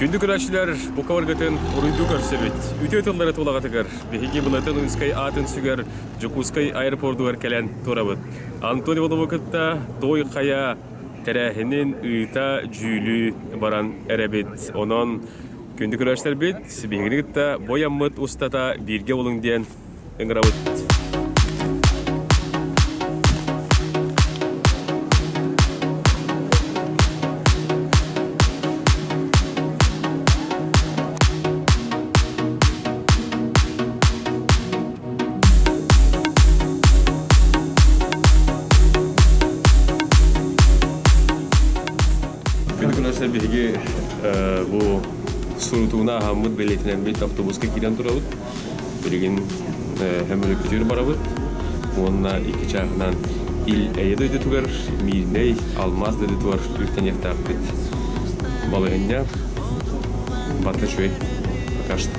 Күндік үрәшілер бұқаварғатын ұрынду көрсебет. Үте тұллары толағатығыр. Бехеге бұлатын ұнскай атын сүгер, Жукускай аэропордуғар кәлән торабыт. Антони Воловокытта той қая тәрәхінен ұйта жүйлі баран әрәбет. Онын күндік үрәшілер бет, бехегінігітта бояммыт ұстата бірге олың ден ұңырабыт. Беге bu surutuna hamut belirtilen bir avtobuska giren durabıt. Bilgin hem öyle barabıt. Onunla iki çarpından il eyde öde tugar, mirney almaz dedi tugar ülken yaktabıt. Balığınca batı şöyle kaçtı.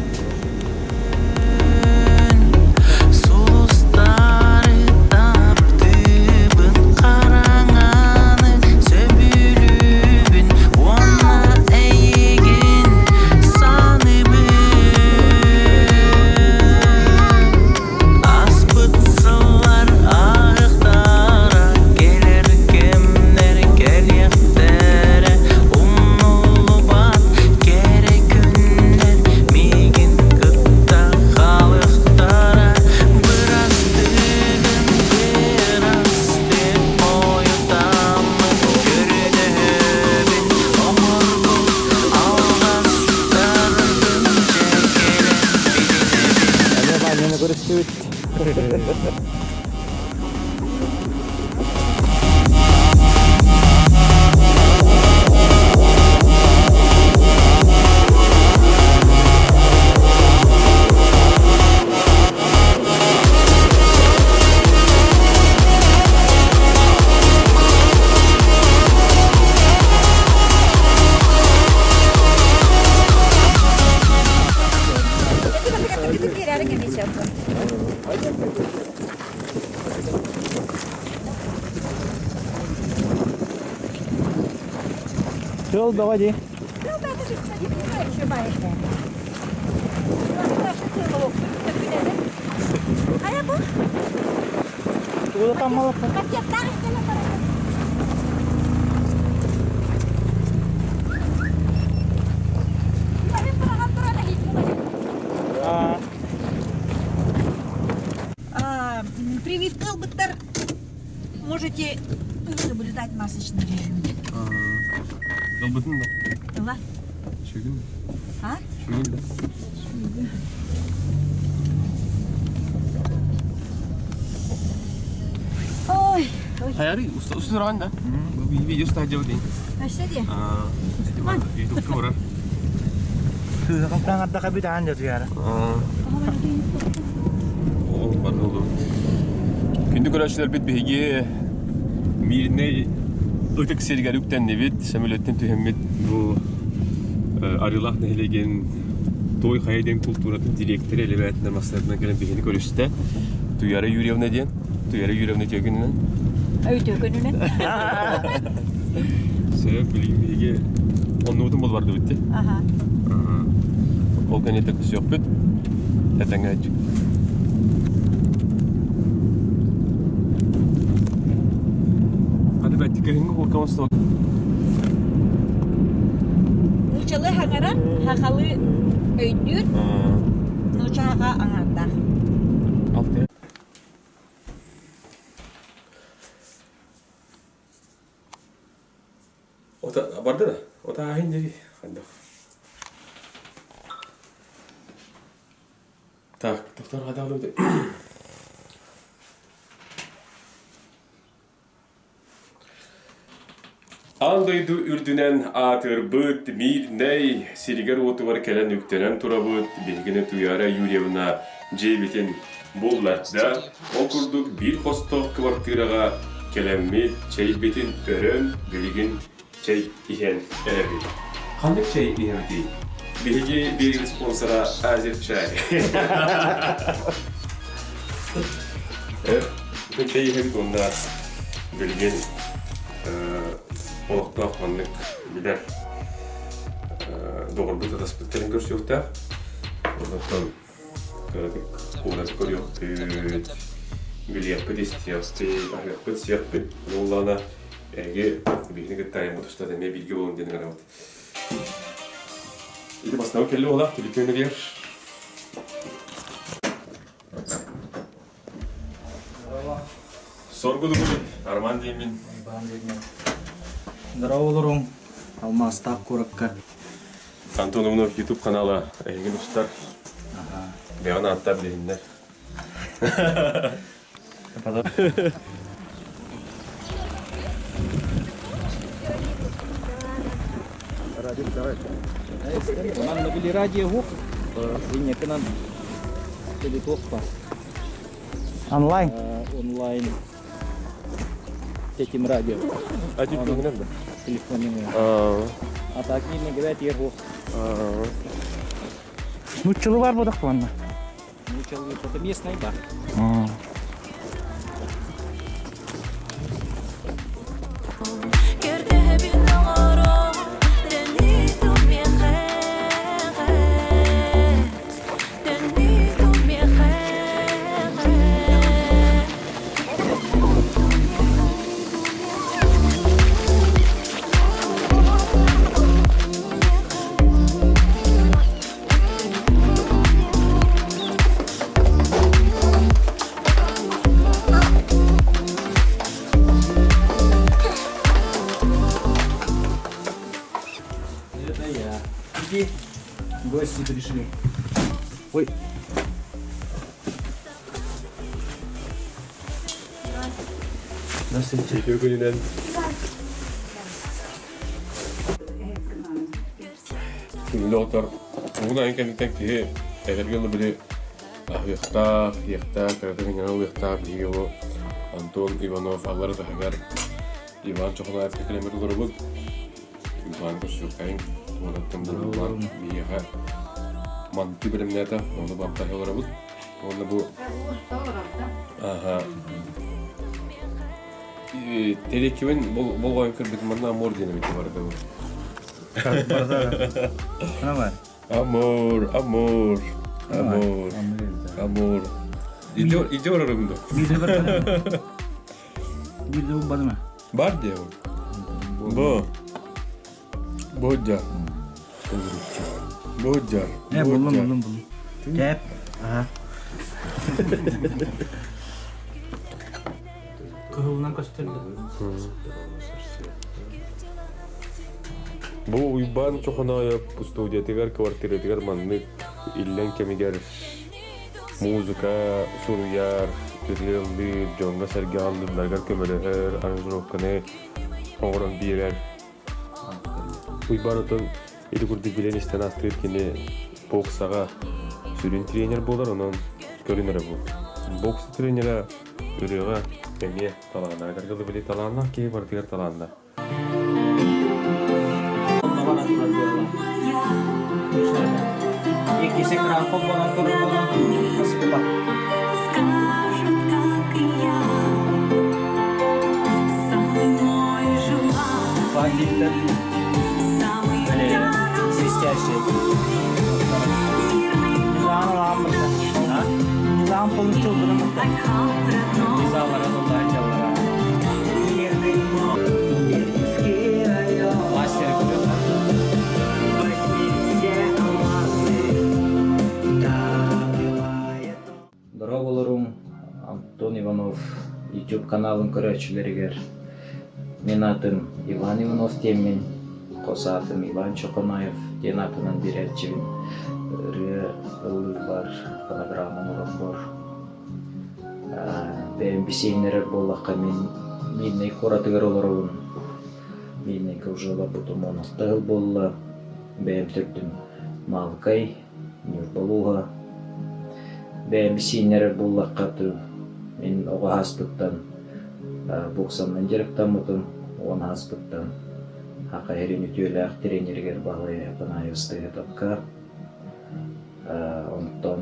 Все, доводи. Udah tam malah. Прививка бытар. Можете соблюдать масочный режим. Kalbıtın da. Да. Şögün mü? А? Şögün de. Ой. Hayari usta randa. Bir video stajı var değil. Aşağıya. Itu mana? Itu keluar. Sudah kan ada kabitan jatuh ya. Oh, bana oldu. Günlük araçlar bit bihgi mirne ötek sergalükten nevit semületten tühemmet bu arılah nehlegen toy hayden kulturatın direktörü elevatında maslarından gelen bihini görüşte Tuyara Yuryev ne diyen? Tuyara Yuryev ne diyor gününe? Evet, gününe. Sebep bilgim bihgi onun udum bol vardı bitti. Aha. Olgan yetek yok bit. Zaten açık. Hadi ben dikkatim korkamaz da. Uçalı hangaran, hakalı öydür. Uçağa ananda. Altı. O da vardı da. O da aynı değil. Hadi. Tak, doktor hadi alalım. Andaydı ürdünen atır bıt mir ney siriger otu var kelen yüktenen turabıt bilgini tuyara Yuryevna cebitin bollarda okurduk bir hostok kvartiraga kelenmi çeybetin örön bilgin çey ihen erebi. Kandık çey ihen değil. Bilgi bir sponsora azir çay. Evet, bu çey ihen onda bilgin olukta kandık bilir. doğru da taspıtların görüşüyorlar. Ondan kuğrat koruyor. Gülüyapı destiyapı, ahiyapı siyapı. Oğlana ege birini gıttayım otusta demeye bilgi olun diye aramat. İdi basnav kelli ola, tülükünü diğer. Sorgulu bunu, Arman deyimin. Здорово, Лурум. Алмастак Куракка. Антоновның YouTube каналы Эгин Устар. Беғана аттар дейіндер. Нам набили радио гук. Ini kan jadi tuh онлайн. Онлайн. Этим радио. А телефон не надо? Телефон не надо. А так не говорят его. Ну чего var bu da kullanma? Ну чего это местный бар. Гости пришли. Ой. Здравствуйте. Videogülünen. Şimdi otur. Bugün ayın kendikten ki eğer yolu bile yekta, karadın yanı yekta bilgi o Anton Ivanov ağları da haber Ivan çoğuna artık kilometre grubu Ivan Koşukayın Ondan durumlar biyaha mantığı birimlerde onu baktaya olarak onu bu Telekimin bol oyun kırdık bana amor diye bir var da bu. Ne var? Amor. İyice var arımda. Bir de bu bana mı? Var diye bu. Bojar. Ne buldum. Gel. Aha. Kıhılından gösterdi. Bu uyban çoğuna yap bu stüdyo tigar kvartira tigar manlık illen kemiger müzika suruyar türlü jonga sergaldı dargar kömeleher anjrokane oran birer uybanatın eli kurdu bilen isten astır kine boksaga sürün trener bolar onun görünür bu boks trenera ürüga emiye talana gargalı bile talana ki var tigar talanda Если крахом было турбулентно, спать. Скажет, как и я, самый мой желанный, Фантик самый свистящий. Низамы лампасы. Низам получил грамота. Низамы разумные. Мастер купил. Здорово, Лурум. Антон Иванов, YouTube каналын көрәтчілерігер. Мен атым Иван Иванов теммен, қоса атым Иван Чоқонаев, ден атынан берәтчівін. Ры бар, фонограмман ұрын бар. Бәйім бесейнері болаққа менней қоратығыр оларауын. Менней көжіла бұтым онықтығыл болла. Бәйім түрдім Малкай, Нюрбалуға. Бәйім бесейнері болаққа тұр. Мен оға хаспыттан боксаннан жеріктен мұтым, оған хаспыттан Хақа әрен өтелі тренергер бағылы Панаевстығы тапқа. Онтан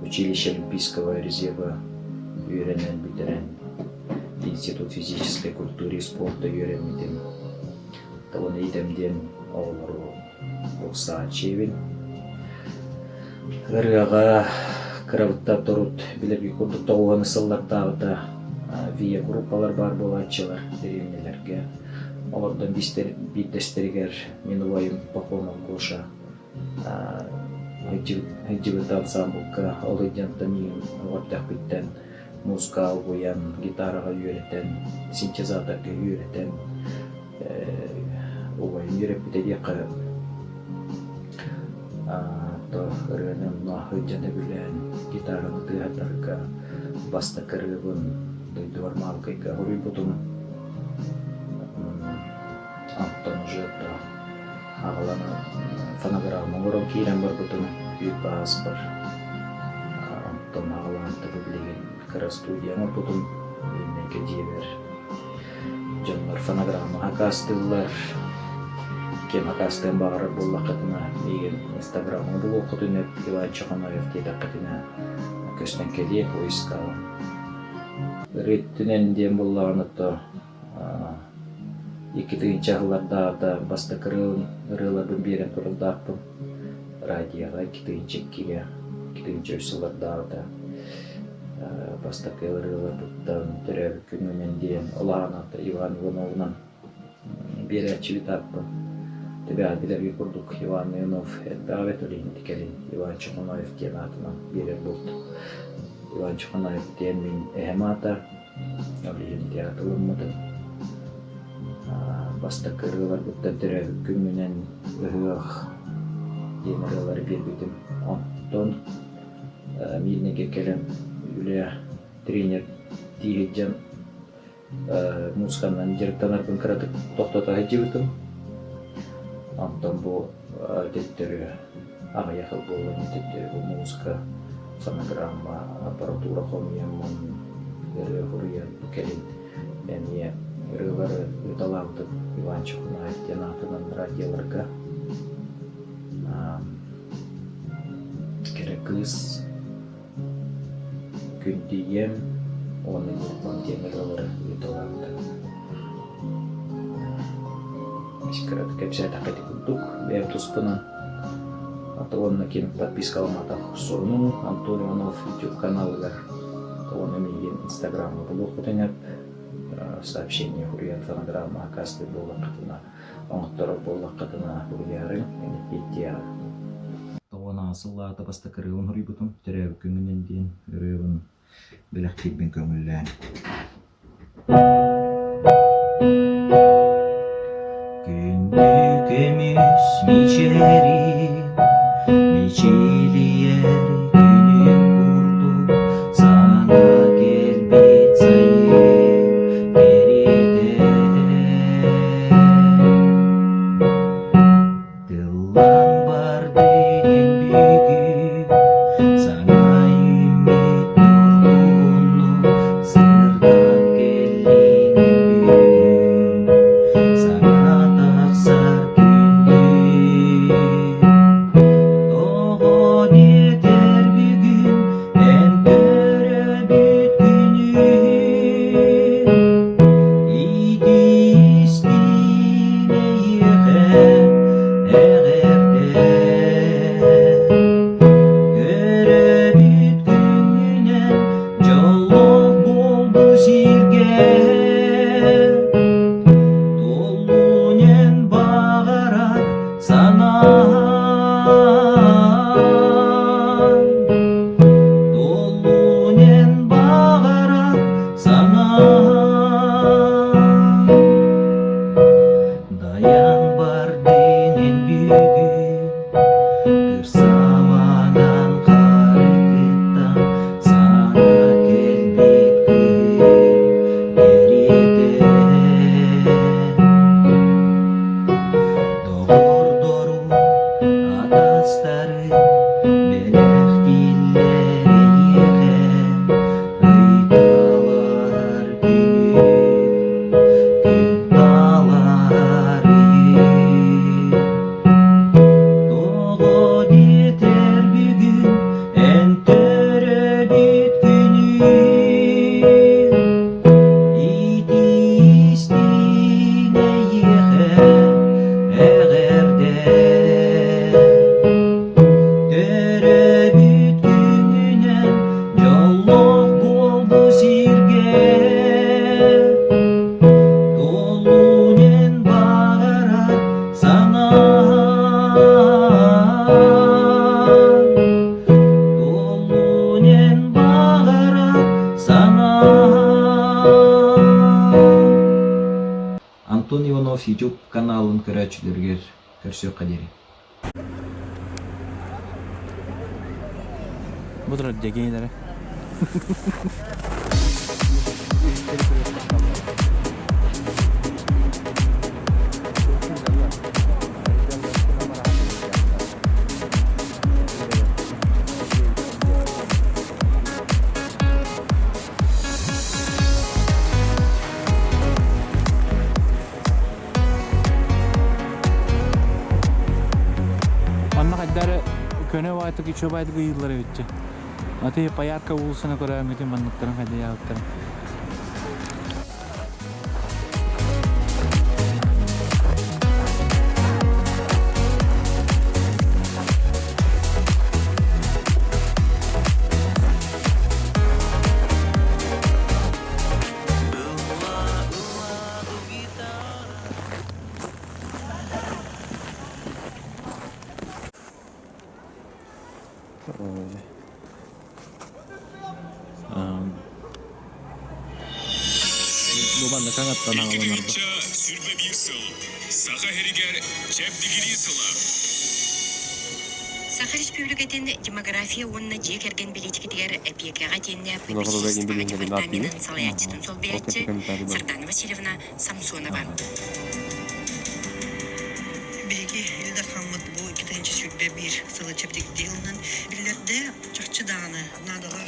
училище Олимпийского резерва үйренен бітірен Институт физической культуры и спорта үйренмеден. Оны идемден оғылыру бұқса чебін. Ғырғаға қырабытта тұрут білерге күрдік тоғуғаны сыллаттағыда вия группалар бар болатчылар деревнелерге. Олардан биттестерігер мен уайым пақоным қоша хыджибыт ансамбльға олыдянтан ең оғаттақ биттен музыкал боян, гитараға үйретен, синтезаторға үйретен уайым үйреп бітедеқі ырғаным хыджаны білен гитараны тығатарға баста кіргігін дойды бармалқайға ғұрый бұтым Антон уже ағыланы фонограмма ғұрым кейрен бар бұтым үйт бағас бар Антон ағыланы түбі білеген кірі студияны бұтым үйінеке жебер жонлар фонограмма хакастылар кем хакастын бағыры бұл лақытына еген инстаграмы бұл оқытынып Иван Чоханаев дейді қытына көстен кеде поискалы реттінен дем болағынықты Екі чағыларда баста кырылардың берен тұрылдақпын радияға чеккеге өсіларда баста кырылардың түрәбі күнінен дейін олағынықты Иван Ивановнан бері чивитаппын Төбе білерге күрдік Иван Иванов әбәвет олейін текелін Иван Чоханаев ден атынан берер болды Иван Чоханаев ден мен әхем ата олейін театылым мұдын Баста кырылар бұттан түрі күнінен ұғық деміралары бербетім. Онтон мейінеге келем үлі тренер дейгеджен музыканнан директорларбын кіратып тоқтата ғаджебітім. Онтон бұл теттері аға яқыл болуын теттері бұл музыка, фонограмма, аппаратура қомиямын, ғұриян келін. Әне Рылары ұталағытып Иван Чоханаев ден атынан радиоларға керек қыз күндейем оны елпан теміралары ұталағыты. Шықырады кәпсәт ақайты күндік бәйім тұспынан. Оны кейін подпискалыматақ соның Антон Иванов YouTube каналыгар. Оны мейген инстаграмы бұл оқытынып. Сообщение хуриян фонограмма акасты болақытына, оңықтары болақытына хуриярын, әне беттері. Тоғына асыллаты баста кірігін хурий бұтым, түрәбі күнінен дейін үрігін білік келбен көңіллән. Күндік емес мечері, мечелиер күнін құрды, сана келбет сайы. Yeah. YouTube kanalın көрәчеләргә көрсө кадери. Bu da degeylere. Anna kadar köne vaytık içe baydık yıllara bitti. Ate payarka ulusuna göre metin manlıkların hadi yahutların. Luban da kanattan havalanırdı. Sürbe bir sıl. Sağa heriger çep digiri sıla. Сахар Республикатын демография онна жек эрген билетикитигер эпиекага тенне департаментын салаятчытын сол биятчы Сардана Васильевна Самсонова. Биреги Элда Хаммат бу 2-нче сүрбе 1 сылы чептик делнен биллерде чакчы даганы надыга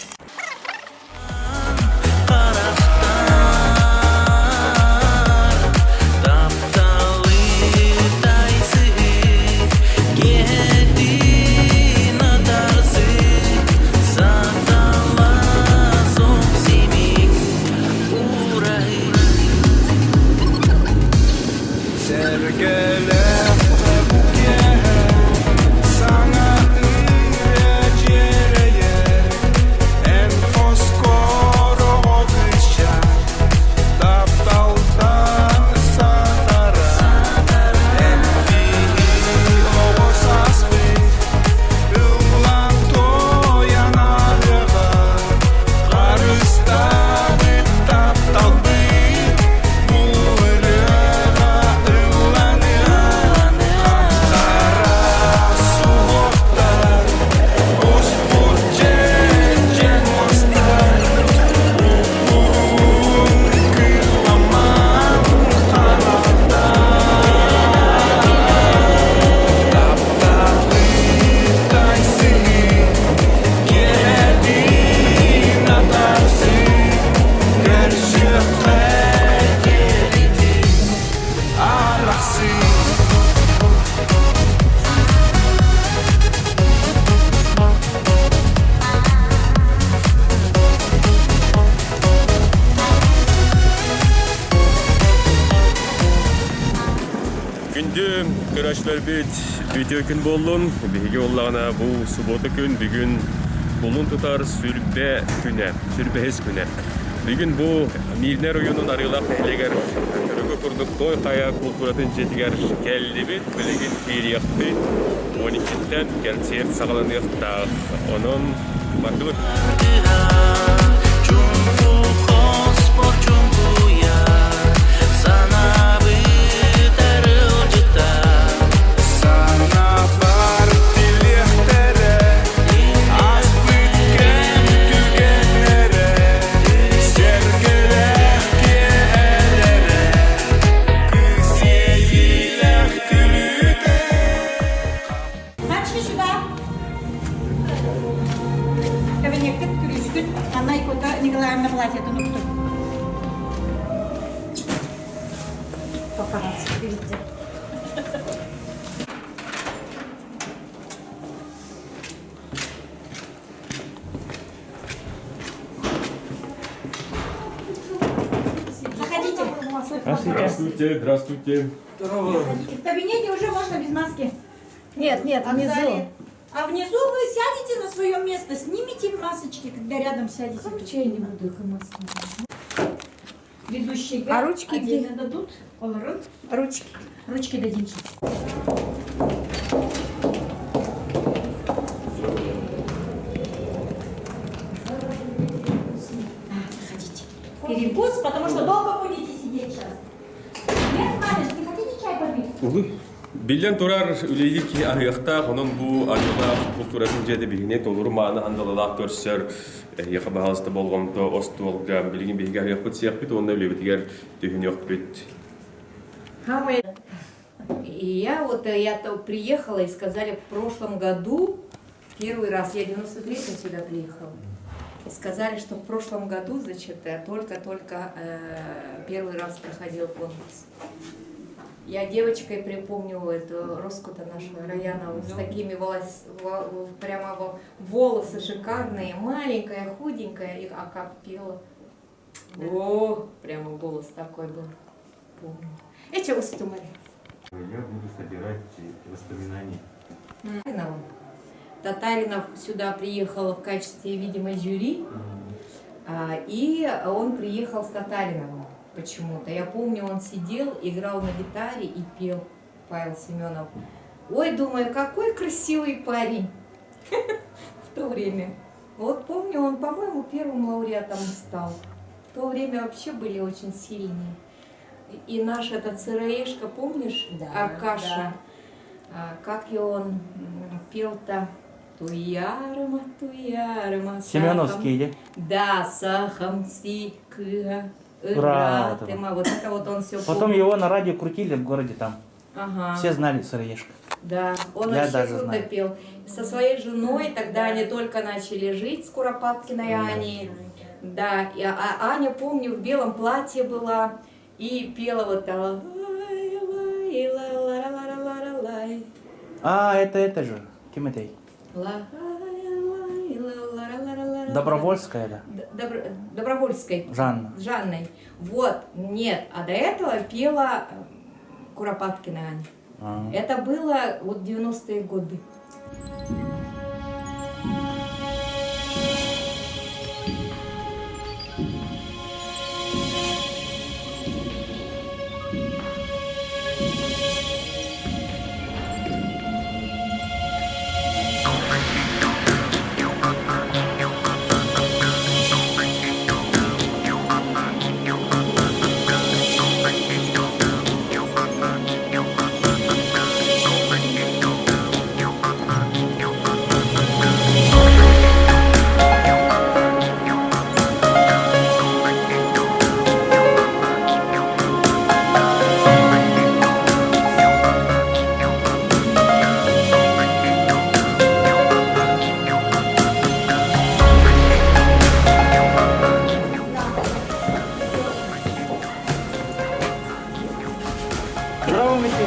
Gündüm kıraşlar video gün bollun. Bege ollağına bu subotu gün bugün bulun tutar sürbe güne, sürbehez güne. Bugün bu Mirner oyunun arıyorlar ehleger. Körüge kurduk toy kaya kulturatın jetiger geldi bit. Bilegin kiriyaktı. 12'den konsert sağlanıyor da onun bakılır. Начни сюда. Кабинетке күрүскүн. Анна Икота Николаевна платье унуттум. Папарацци, видите. Заходите. Здравствуйте, здравствуйте. В кабинете уже можно без маски. Нет, нет, А в внизу. зале? А внизу вы сядете на свое место, снимите масочки, когда рядом сядете. Короче, я не буду их маски. Ведущие А ручки отдельно дадут. Оларын. Ручки. Ручки дадим. Заходите. Перекус, потому что долго будете сидеть сейчас. Нет, Маня, не хотите Улы. Билен турар үлейдер ки арыяқта, онын бұл арыяла культуратын жеді бігіне толыры мағына андалалақ көрсер, яқы бағалысты болғанды, осты болған, білген бігіге арыяқ бұт сияқ біт, онда үлейбетігер түйін еқ біт. И я приехала и сказали, в прошлом году, первый раз, я в 93-м сюда приехала, и сказали, что в прошлом году, значит, только первый раз проходил конкурс. Я девочкой припомнила эту Роскута нашу Раянову с такими прямо волосы шикарные, маленькая, худенькая, а как пела. О, прямо голос такой был, помню. Эти устумали. Я буду собирать воспоминания. Татаринов сюда приехал в качестве, видимо, жюри, и он приехал с Татариновым почему-то. Я помню, он сидел, играл на гитаре и пел, Павел Семенов. Ой, думаю, какой красивый парень в то время. Вот помню, он, по-моему, первым лауреатом стал. В то время вообще были очень сильные. И наш этот сыроежка, помнишь, Аркаша, как и он пел-то? Туярма, туярма, Семеновский, да, сахам сикыга, Ура, вот это вот он все Потом его на радио крутили в городе там. Ага. Все знали Сыроежка. Да, он Я вообще даже круто знаю. пел. Со своей женой, тогда они только начали жить с Куропаткиной Аней. Да, а Аня, помню, в белом платье была и пела вот это. А, это же, Киметей. Добровольская, да? Добровольской. Жанна. С Жанной. Вот, нет. А до этого пела Куропаткина Аня. Это было вот 90-е годы. Здорово, Митя.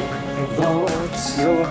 Здорово. Здорово.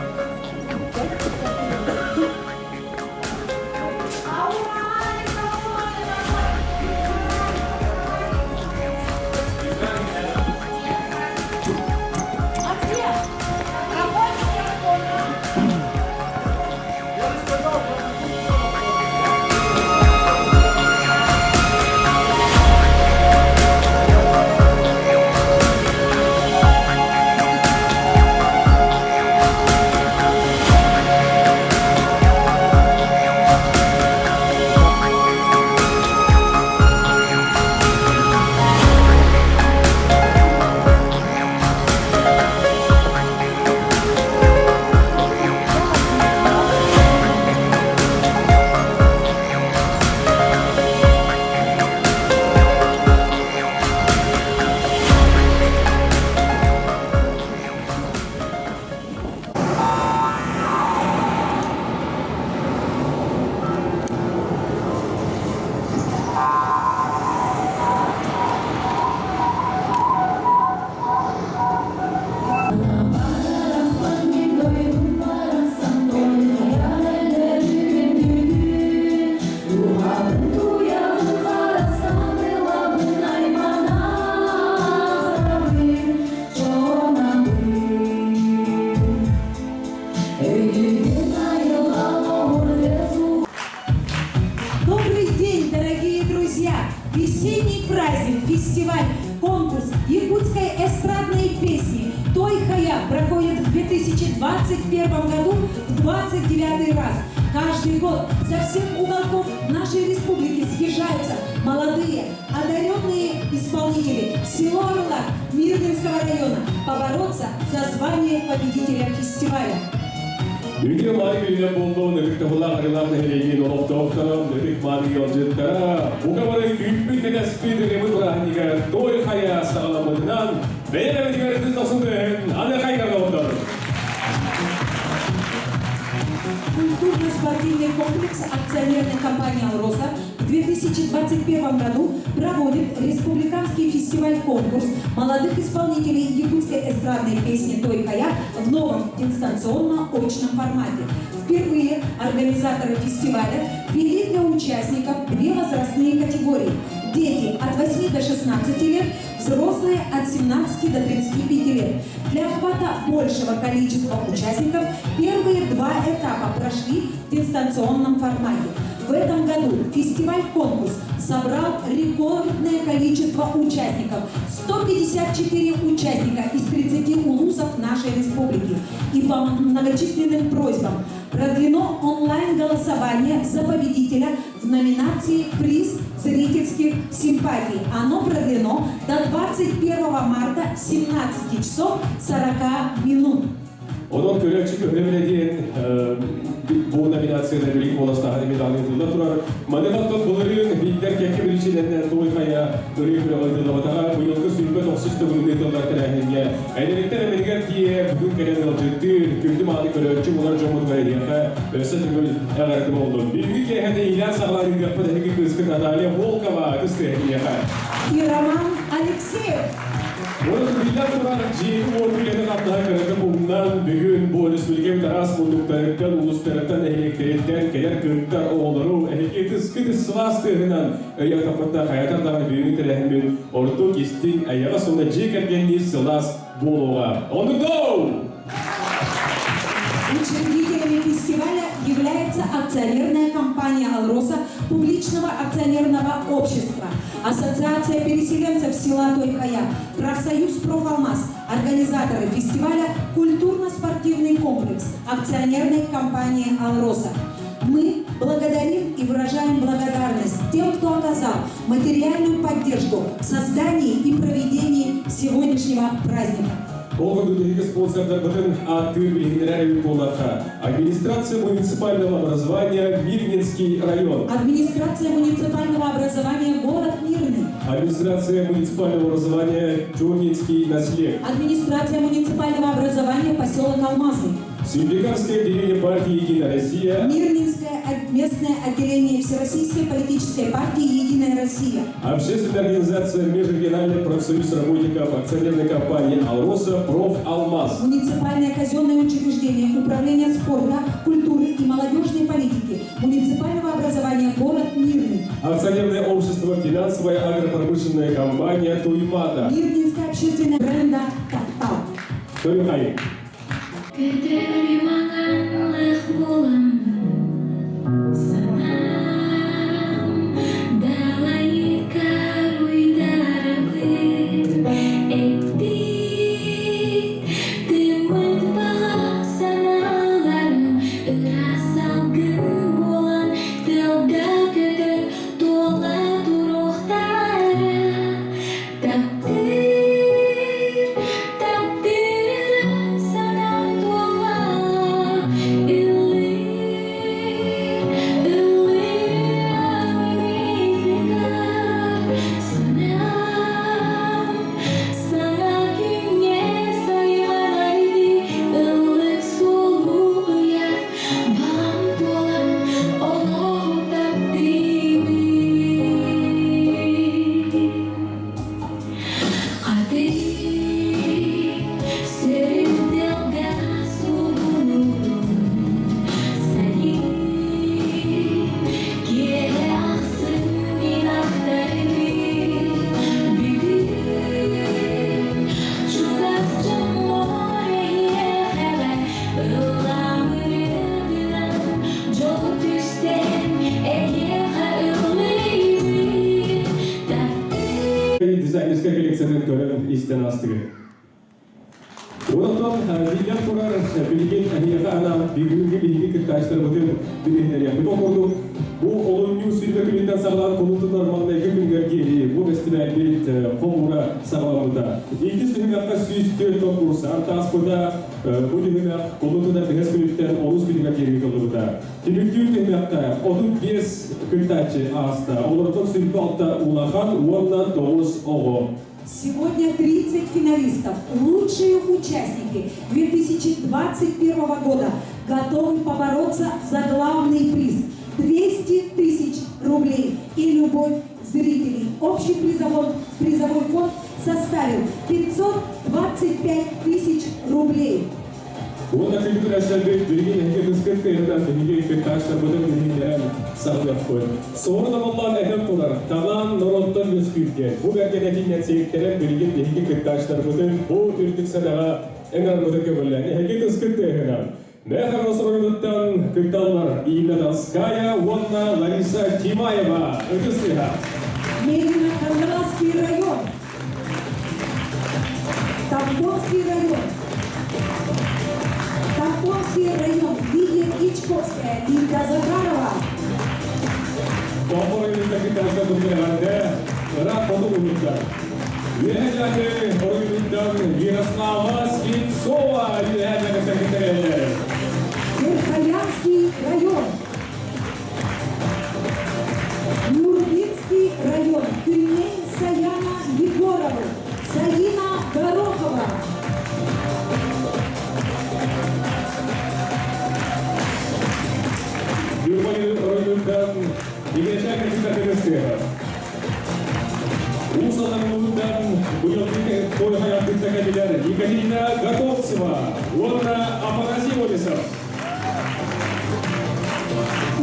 Добрый день, дорогие друзья! Весенний праздник, фестиваль, конкурс якутской эстрадной песни «Той Хая» проходит в 2021 году в 29-й раз. Каждый год со всех уголков нашей республики съезжаются молодые, одаренные исполнители село Орла Мирнинского района побороться за звание победителя фестиваля. Ülke maliyle bulduğu nöbette arılarla ilgili olup doktorum, nöbet mali yolculuklara, bu kadar büyük bir tedespir bu bırakıya, doğru kaya sağlamadığından, beğenemediğiniz nasıl ben, ana kaygarda oldu. Культурно-спортивный комплекс акционерной компании «Алроса» в 2021 году проводит республиканский фестиваль-конкурс молодых исполнителей якутской эстрадной песни «Той Хая» в новом дистанционно-очном формате. Впервые организаторы фестиваля ввели для участников две возрастные категории – дети от 8 до 16 лет, взрослые от 17 до 35 лет. Для охвата большего количества участников первые два этапа прошли в дистанционном формате. В этом году фестиваль-конкурс собрал рекордное количество участников – 154 участника из 30 улусов нашей республики. И по многочисленным просьбам продлено онлайн-голосование за победителя в номинации «Приз зрительских симпатий». Оно продлено до 21 марта 17 часов 40 минут. Onun körelçik önemlediğin bu nominasyada birlik olası hali medaliyatında turar. Manevatlı bunların bilgiler kekki bir içinden Toykaya örüyü bir alaydığı vatağa bu yılgı sürübet oksüstü bunu detaylar terahenge. Eylelikten emeliger diye bugün gelen alcıttır. Kürdü mali körelçik olan Cumhur Gayriyaha öse tümül ağardım oldu. Bilgi ki hadi ilan sağlarını yapıda heki kızkı Natalya Volkova kızkı Yaha. И Роман Алексеев. Orası bilgiler turar. Ciğeri orgülede kaptığa kararı bundan bugün bu respublike taras bulduklarından, uluslararası ehliyetlerden, kayar kırıklar oğulları, ehliyeti sıkıntı sıvastığından, ayağı kafatta hayatlardan büyüğünü terehemmin, ordu kestin, ayağı sonunda ciğergenliği sılas buluğa. On the go! Учредителями фестиваля является акционерная компания «Алроса» публичного акционерного общества, Ассоциация переселенцев села Той-Хая, профсоюз «Профалмаз», организаторы фестиваля «Культурно-спортивный комплекс» акционерной компании «Алроса». Мы благодарим и выражаем благодарность тем, кто оказал материальную поддержку в создании и проведении сегодняшнего праздника. Олгодудегі спонсордардың аты білгендері болақа. Администрация муниципального образования Мирнинский район. Администрация муниципального образования город Мирный. Администрация муниципального образования Чурнинский наслед. Администрация муниципального образования поселок Алмазный. Симпликарское отделение партии «Единая Россия». Мирнинское местное отделение Всероссийской политической партии «Единая Россия». Общественная организация Межрегиональный профсоюз работников акционерной компании «Алроса» «Профалмаз». Муниципальное казенное учреждение Управления спорта, культуры и молодежной политики муниципального образования город Мирный. Акционерное общество «Финансовая агропромышленная компания «Туймада». Мирнинское общественное бренда «Капитал». Той-Хая. Кедери маңанлық боламын санам, далайыка уйдарыбы әйтті, тымыт баға саналарым, ыра салгын болан, тылда көді тола тұрықтары, Dizaynerska kolleksiyonun gören isten astığı. Ondan bilgiler kurar, bilgin ahiyaka anam birbirine bilgi kırtaşları bütün dinleyiciler yapıyor. Okuduk. Bu olumlu sürüklerinden sağlanan konutu normalde günler geri bu festival bir komura sağlamında. İlk dünyada süslü konkursa Antalya'da bu dünya konutuda biraz kulüpten 10 günler geri kalırdı. Tümüktüğün dünyada 35 kırtaçı ağızda. Onlardan sürüklü altta ulakan ondan 9 oğu. Сегодня 30 финалистов, лучшие участники 2021 года, готовы побороться за главный приз – 200 тысяч рублей и любовь зрителей. Общий призовой фонд составил 525 тысяч рублей. Onda kültür aşağıda bilgin herkes kırk yerden bilgi kırtaşlar bunun bilgilerini sağlayıp koydu. Sonra da olan edep olarak talan norottan gözükürken bu belgedeki netçiliklerin bilgi kırtaşlar bunun bu ürtük sadağa en armada kömürlerini herkes kırk yerden. Mehar Osroyunut'tan kırktallar Inna Donskaya, Ванна Лариса Тимаева, Ötüsliha. Медино-Кандаласский район, Тамбовский район, Тамбовский район, Лидия Ичковская, Лидия Захарова. Oyunundaki karşılaşmalarda Irak Kodumuz'da Yühecaki oyunundan Ярослава Скипцова Yühecaki sekreterleri. Верхоянский район, Нурбинский район, Тюмень Саяна Егорова, Саина Горохова. Gürman'ın oyunundan Yühecaki sekreterleri. Ulusal'ın oyunundan bu yıldaki toy hayatında kabiler Екатерина Готовцева, Ванна Афанасьевича.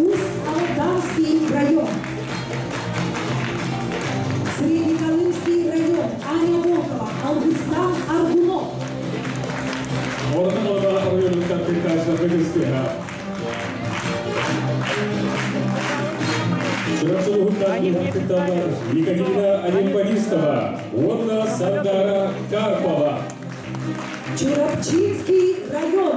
Усть-Алданский район, Среднеколымский район, Аня Волкова, Алгыстан Аргунов. Orada olarak oyunundan bir karşılaşma gösteriyor. Широцелугундан Нихаркитана Екатерина Олимпадистова, Ванна Сандара Карпова. Чурапчинский район,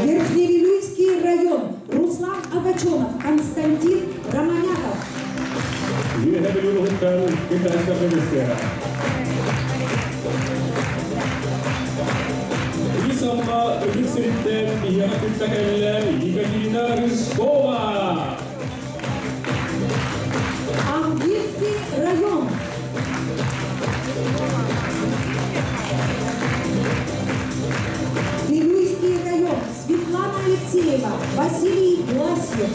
Верхневилюйский район, Руслан Агачонов, Константин Романяков. Yühecaki bir karşılaşma gösteriyor. Sama ödül seritten Yakıt'ta keliler Екатерина Рыжкова. Амгинский район, Вилюйский район, Светлана Алексеева, Василий Власьев.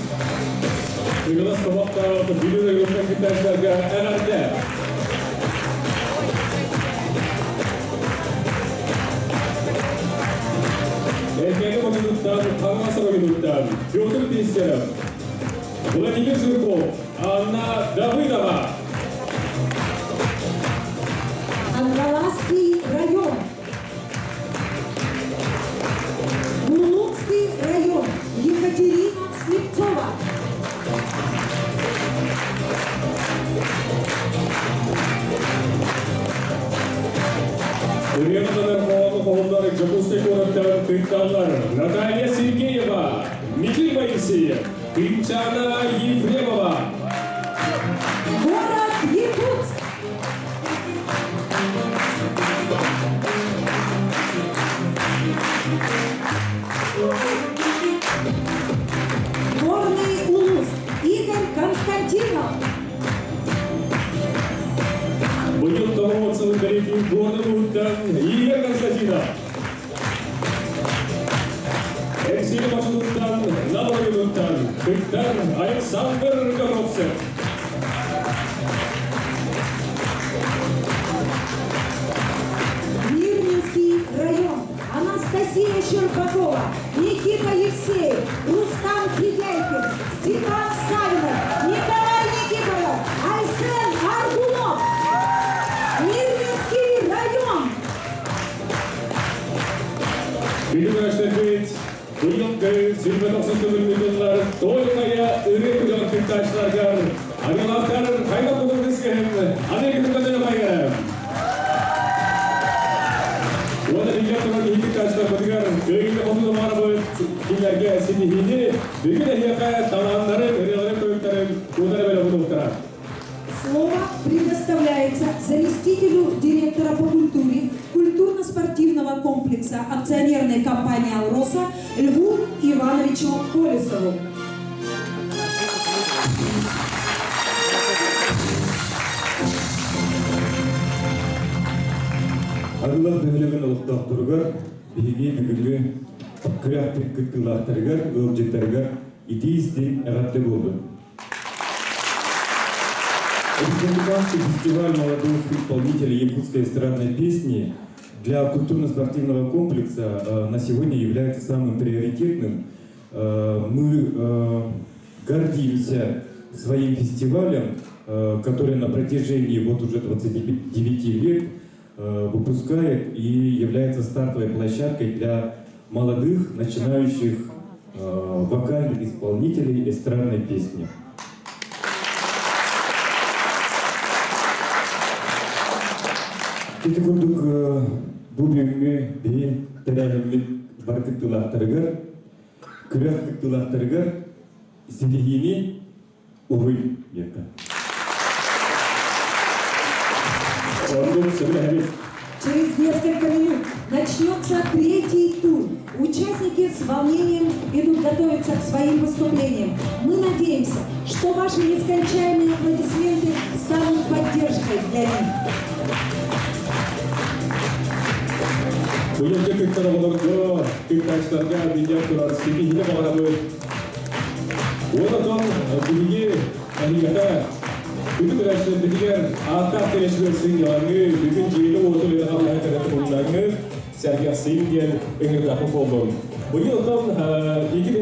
Yıldız Kovak'ta Bilü'de yoldan gidenlerge herhalde. Erkeğe oyunundan, Karmasar oyunundan, Piotr Pisterev, Vladimir Zhirkov, Anna Давыдова. Андаласский район, Булунский район, Екатерина Слепцова. Урьяновдар Қоғамы қоғамдары Жапонской городтан кыркталлар Наталья Сергеева, Михаил Моисеев, Кринчана Ефремова. Город Якутск. Горный Улус, Игорь Константинов. Будем домоваться в Горький город Игорь Константинов. Эксиль Машинуттан, Наваринуттан, Кырктан Александр Готовцев. Мирнинский район, Анастасия Щербакова, Никита Евсеев, Рустам Федяйкин, Степан Савинов, Николай Никифоров, Айсен Аргунов. Мирнинский район. Bilim Üniversitesi bu yılki zirve noktası bölümündeler Toykaya ürek uyan kırtaşlargar Arılatlar kaynak bulunduzken Amerika'da da yapayım. Köyünde konulu marabı kimlerge sinihini, bir gün ehiyaka tamamların, örüyorların koyukların, bunları böyle bunu muhtaran. Слово предоставляется заместителю директора по культуре культурно-спортивного комплекса акционерной компании «Алроса» Льву Ивановичу Колесову. Арылар бөлігін ұлықтақтырғар, бейге бүгінгі күрәптік күттілақтырғар, өлжеттіргар, итеистен әғатты болды. Республиканский фестиваль молодых исполнителей якутской эстрадной песни для культурно-спортивного комплекса на сегодня является самым приоритетным. Мы гордимся своим фестивалем, который на протяжении вот уже 29 лет выпускает и является стартовой площадкой для молодых, начинающих вокальных исполнителей эстрадной песни. Kita untuk bugünkü bir terörümün barkık tulahtarıgar, küreklik tulahtarıgar, istediğini uğuy yakın. Через несколько минут начнется третий тур. Участники с волнением идут готовиться к своим выступлениям. Мы надеемся, что ваши нескончаемые аплодисменты станут поддержкой для них. Bugünkü kırklara bulundu, kırktaşlarga bilgen turar, sinihini bağırabı. Oğlum, bilgi, ahiyata, bütün güreşler bilgiler, ağıtlar teleşversin yağını, bütün cihili oğlu ve Allah'a tarafı bulunlarını, sergi asayım diyen öngür kapı oldum. Bu yıldan,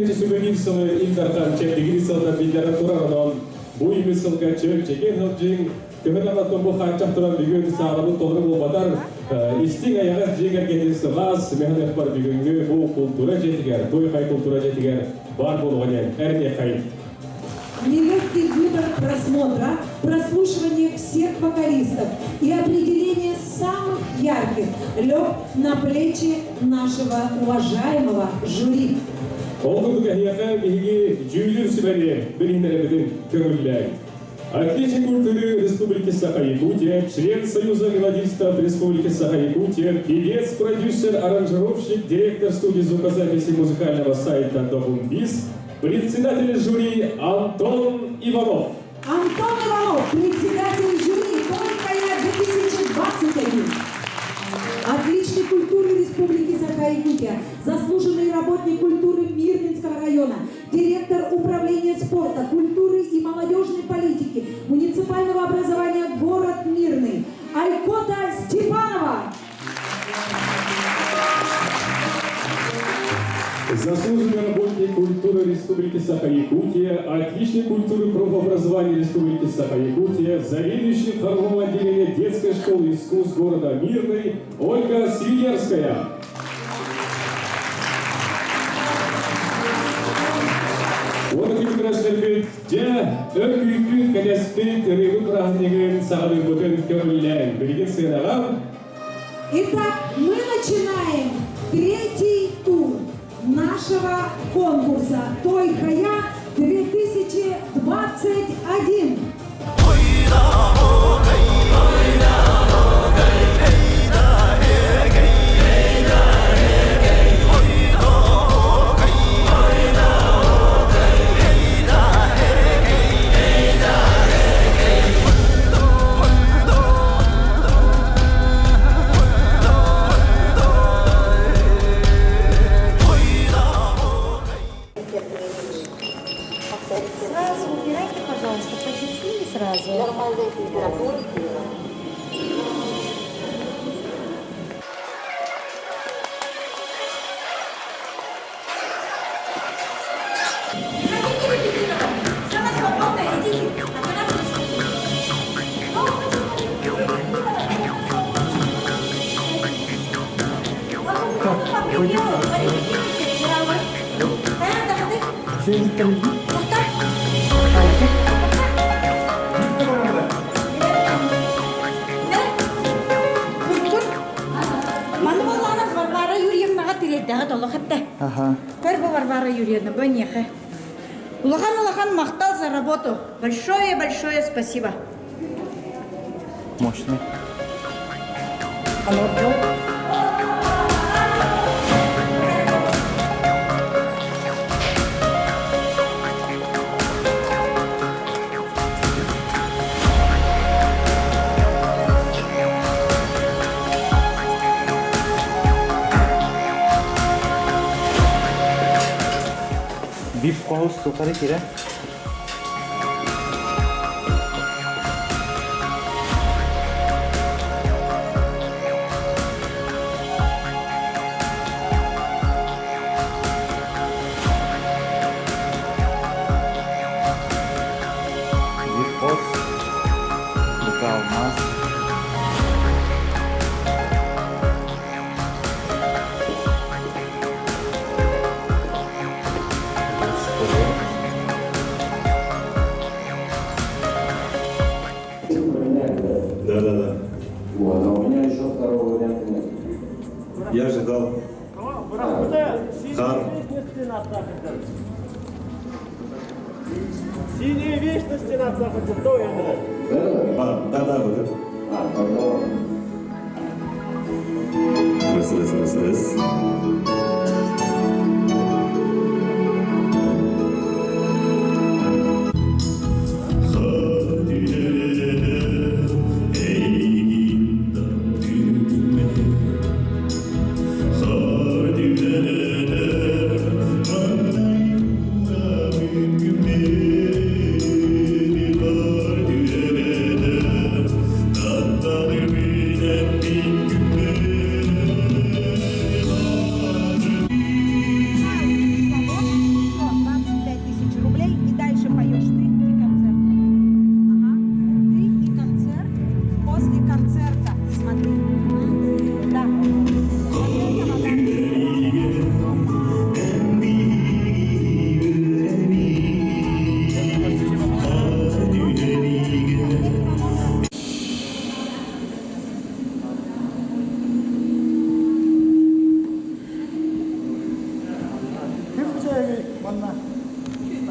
2. Sübekil sılı İldar'dan çektiğini sıldan bilgiler turar adam, bu imi sılga çeken hılcın, Kemenanatın bu kaçak turan bir gün sağlamı toğru bulmadan İstin ayağı jiger kendisi las mehanet var bir gün bu kultura jetiger, toy kultura jetiger var bulğanen, erne kayıp. Нелегкий выбор просмотра, прослушивание всех вокалистов и определение самых ярких лег на плечи нашего уважаемого жюри. Olduk ehiyaka bilgi cüylür sübeli bilinlerimizin kömürler. Отличие культуры Республики Саха-Якутия, член Союза мелодистов Республики Саха-Якутия, певец, продюсер, аранжировщик, директор студии звукозаписи музыкального сайта «Добумбис», председатель жюри Антон Иванов. Антон Иванов, председатель жюри «Только 2021». Отличник культуры Республики Саха-Якутия, заслуженный работник культуры Мирнинского района, директор управления спорта, культуры и молодежной политики, муниципального образования город Мирный, Айкота Степанова. Заслуженный работник культуры Республики Саха-Якутия, отличник культуры профобразования Республики Саха-Якутия, заведующий хорового отделения детской школы искусств города Мирный Ольга Свидерская. Оны күрәшләргә өкүйкү кәләспет регу прагнеген сагылы бүтән көңелләр билген сынаган. Итак, мы начинаем третий тур нашего конкурса «Той Хая 2021». Сразу убирайте, пожалуйста, позицию сразу. Нормальная температура. лохатте. Ага. Карба Варвара Юрьевна, банеха. Улахан махтал за работу. Большое спасибо. Мощный. Бип қоғыз сухари кире. Бип қоз. Бұқа алмаз. Да. Вот, а у меня еще второго варианта нет. Я ожидал. Хан. Синяя вечность на западе, кто это? Да, вот это. Тогда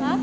Раз.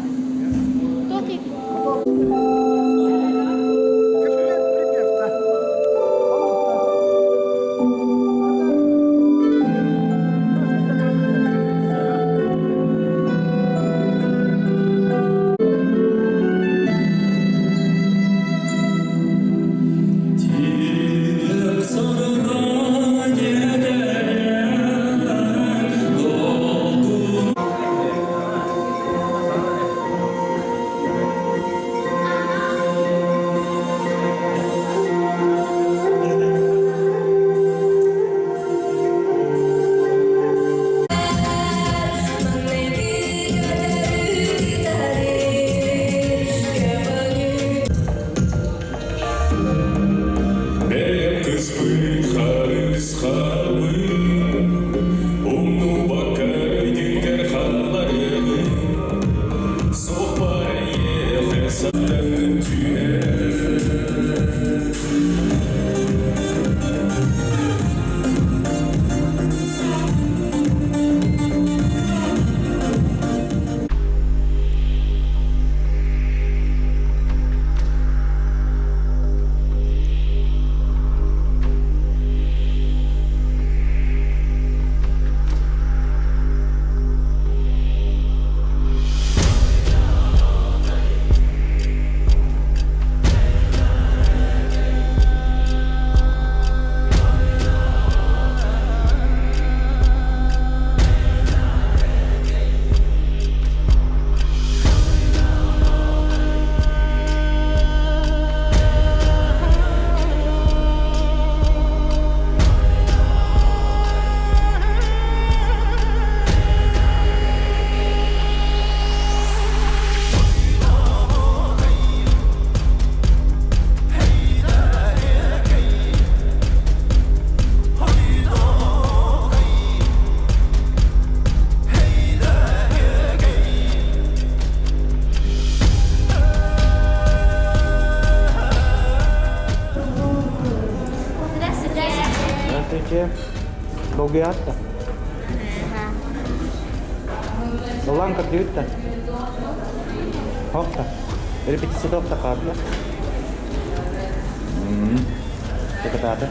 Долгоятка. Ulan kapıyı da. Hokta. Repetisi de hokta kaldı. Cepat ada.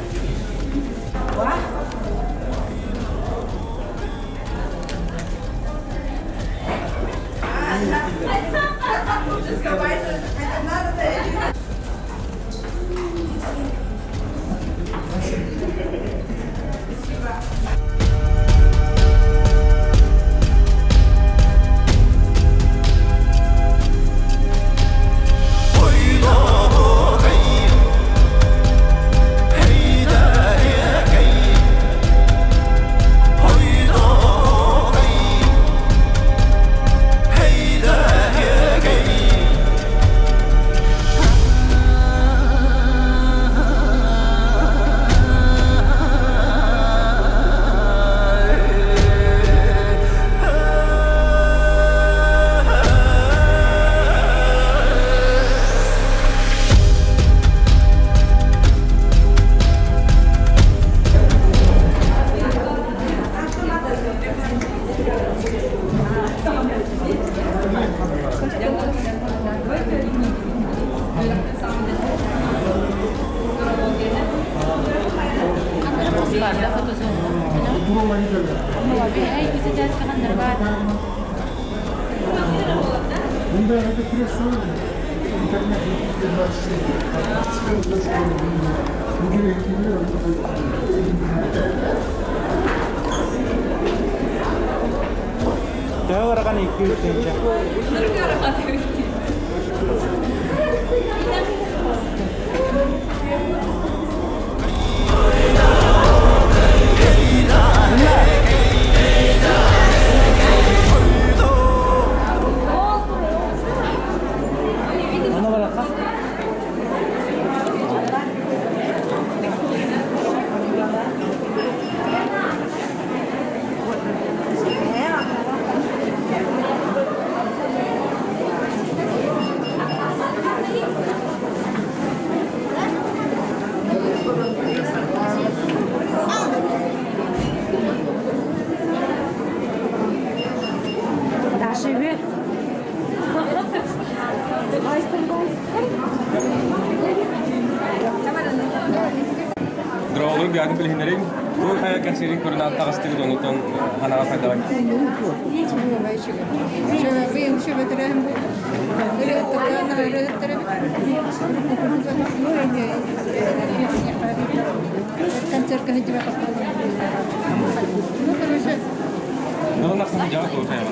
Jauh rekan iki senja. Drawler biadın bilhinlerin bu kaya kanserin koronat tağıstığı donutan hana fayda var. Nasıl nasıl cevap olur kaya?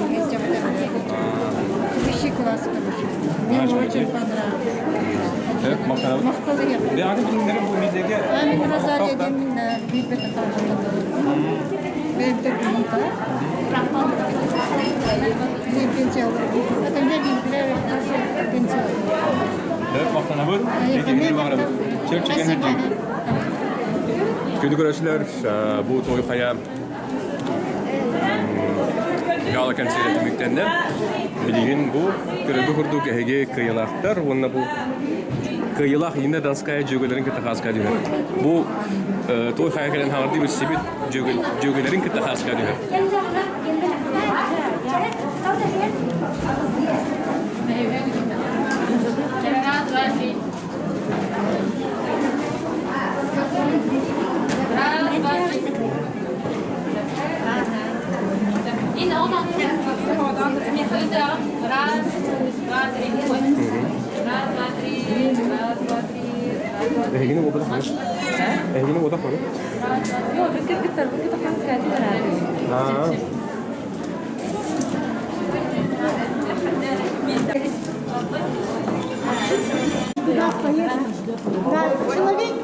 Высший класс, короче. Мне очень понравилось. Evet, makara. Ve adı bilhinlerin bu midege... Ами Розалия Демина, Бибета там Бибета Бибета. Не пенсия. Это не Бибета, это пенсия. Evet, makara bu. Peki, bir var bu. Çok çeken hediye. Kötü görüşler, bu toy kaya... Gala konseri mükemmel. Bilgin bu görevi kurduk hege kıyılaktır. Onunla bu kıyılak yine danskaya jögelerin kita khas diyor. Bu toy kaya gelen hardi bir sebit jögelerin kita khas diyor. Ehgini bu kadar mı? Ehgini bu kadar mı? Yok, kita kan sekali berada.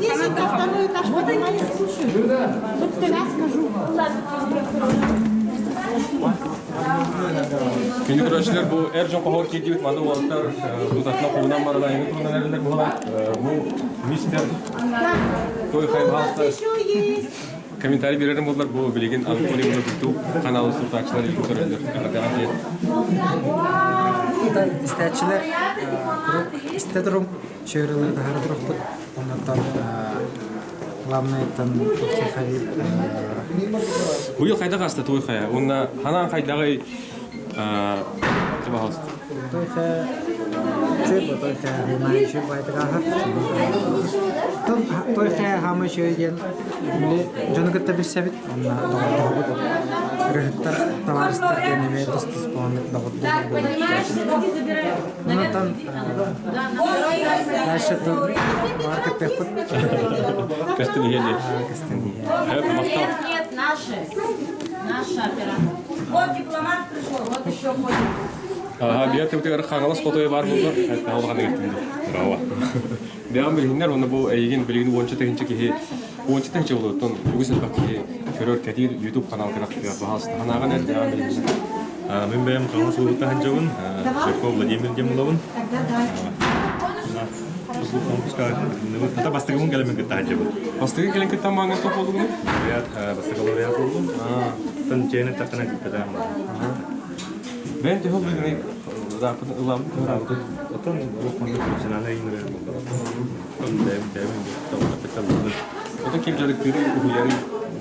Человек 10 на второй этаж поднимались, слушай. Вот я скажу. Küçük görüşler bu Ercan Kohor kediği malı varlar. Bu tatlı konudan var da yeni konudan neler bu var. Bu Mister Toy Kaya hasta. Komentar veririm bunlar bu bilgin Antoni bunu tuttu kanalı sırtaçları yukarıdır. Garanti. Da isteçiler kurup istedirim çevreleri de her tarafta onlardan lamnetan Halil Bu yıl kayda kastı Toy Kaya. Onda hanan kaydağı Пожалуйста. Только цепь, только знаешь, поэтому только хамы чуйген. Мне жонка табир сабит, на догод. Рехтар товарстар генеме доступ спонет догод. Ну там дальше то маркет техот. Кастильяне. Нет, наши. Наша операция. Вот дипломат пришел, вот еще ходит. Бият өтер хаңалас фотоя бар булды. Алган эгеттим. Браво. Биам билгендер оны бу эйген билген 17-нче кеһи 17-нче булды. Тон үгүсен бакки көрөр катир YouTube канал кырак бахас танаган эт биам билгендер. Мен бәйім қаңыз ұлыта ханжауын, Шерко Владимир Демулауын. Бұл конкурсқа тата бастығымын кәлемен кетті ханжауын. Бастығы келен кетті маңыз топ болды күні? Бастығы лауреат болдым. Тын жайны тақына кетті. Ben de hop begini rapın ulam rapın. Otan bu konuda senana inre. Otan dem tamam petal. Otan kim jarak diri uyarı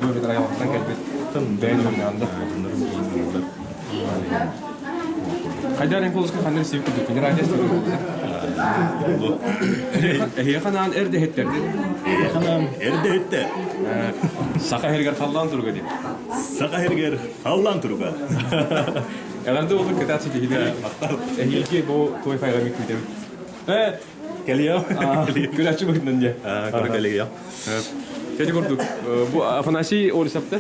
böyle ayaktan geldi. Otan Ben oynandı. bunların giyinirler. Kadar en kolsuz kanır sevip gitti. Bir ayda sevip gitti. Heyakan erde hetterdi. Heyakan erde hette. Saka herger fallan durga di. Saka herger fallan durga. Elinde olur kadar çekti hide. Ehilki bu toy fayda mı kuydu? Geliyor. Gün açı bakın önce. Konu geliyor. Kedi kurduk. Bu Afanasi olisaptı.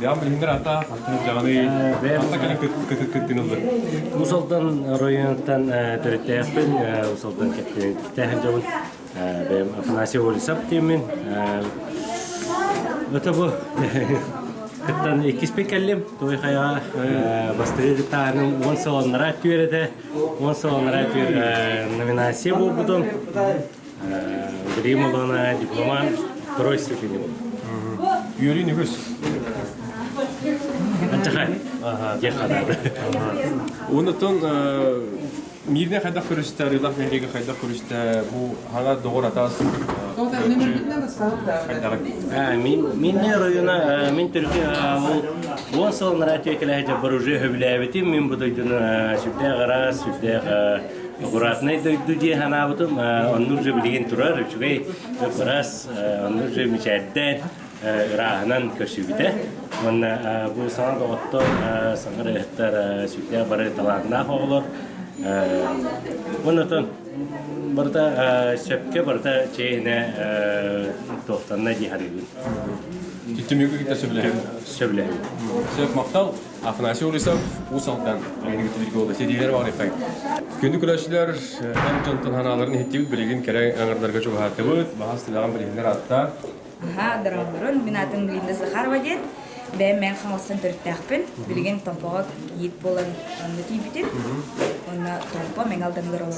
Devam bilgiler hatta canı hatta kene kıttın oldu. Usaldan rayonundan törütteyapın, usaldan kettiğin cevun. Benim Afanasi olisap diyemin. Öte bu. Kıttan ikis pekellim. Toy kaya bastırı tanım 10 salonlara tüyerde. 10 salonlara tüyer nominasiya bu budum. Birim olana diploman второй степени. Юрий Нигус. Антахай. Ехадады. Онтон мирне кайда көрүштөр, илак мериге кайда көрүштө, бу хага догор атас. Min rayona, min Türkiye, bu 10 salonlara tüyekele hece barujı hübülevetim, min budaydın sübde gara, sübde Kuratnay duydu diye hana butum, onurca bilgin turar, çünkü biraz onurca mücadden rahanan köşübide. Ona bu sana da otto sana rehter sübde barı talanna olur. Ondan burada şapke burada şeyine tohtanna ciharibin. Gittim yukarı gitti söyle. Söyle. Söyle maktal. Afanasi olursa bu saldan aynı götürük oldu. Sediler var efendim. Gündük ulaşılar hem cantan hanaların hittiği bilgin kere anırlarga çok hatıbıt. Bahas tilağın bilginler hatta. Aha, dramların binatın bilinde zahar vajet. Ben xamastan törüttəxpin. Bilgin tampağa giyit bolan anlıki bitin. Ona tampa men aldan görürüm.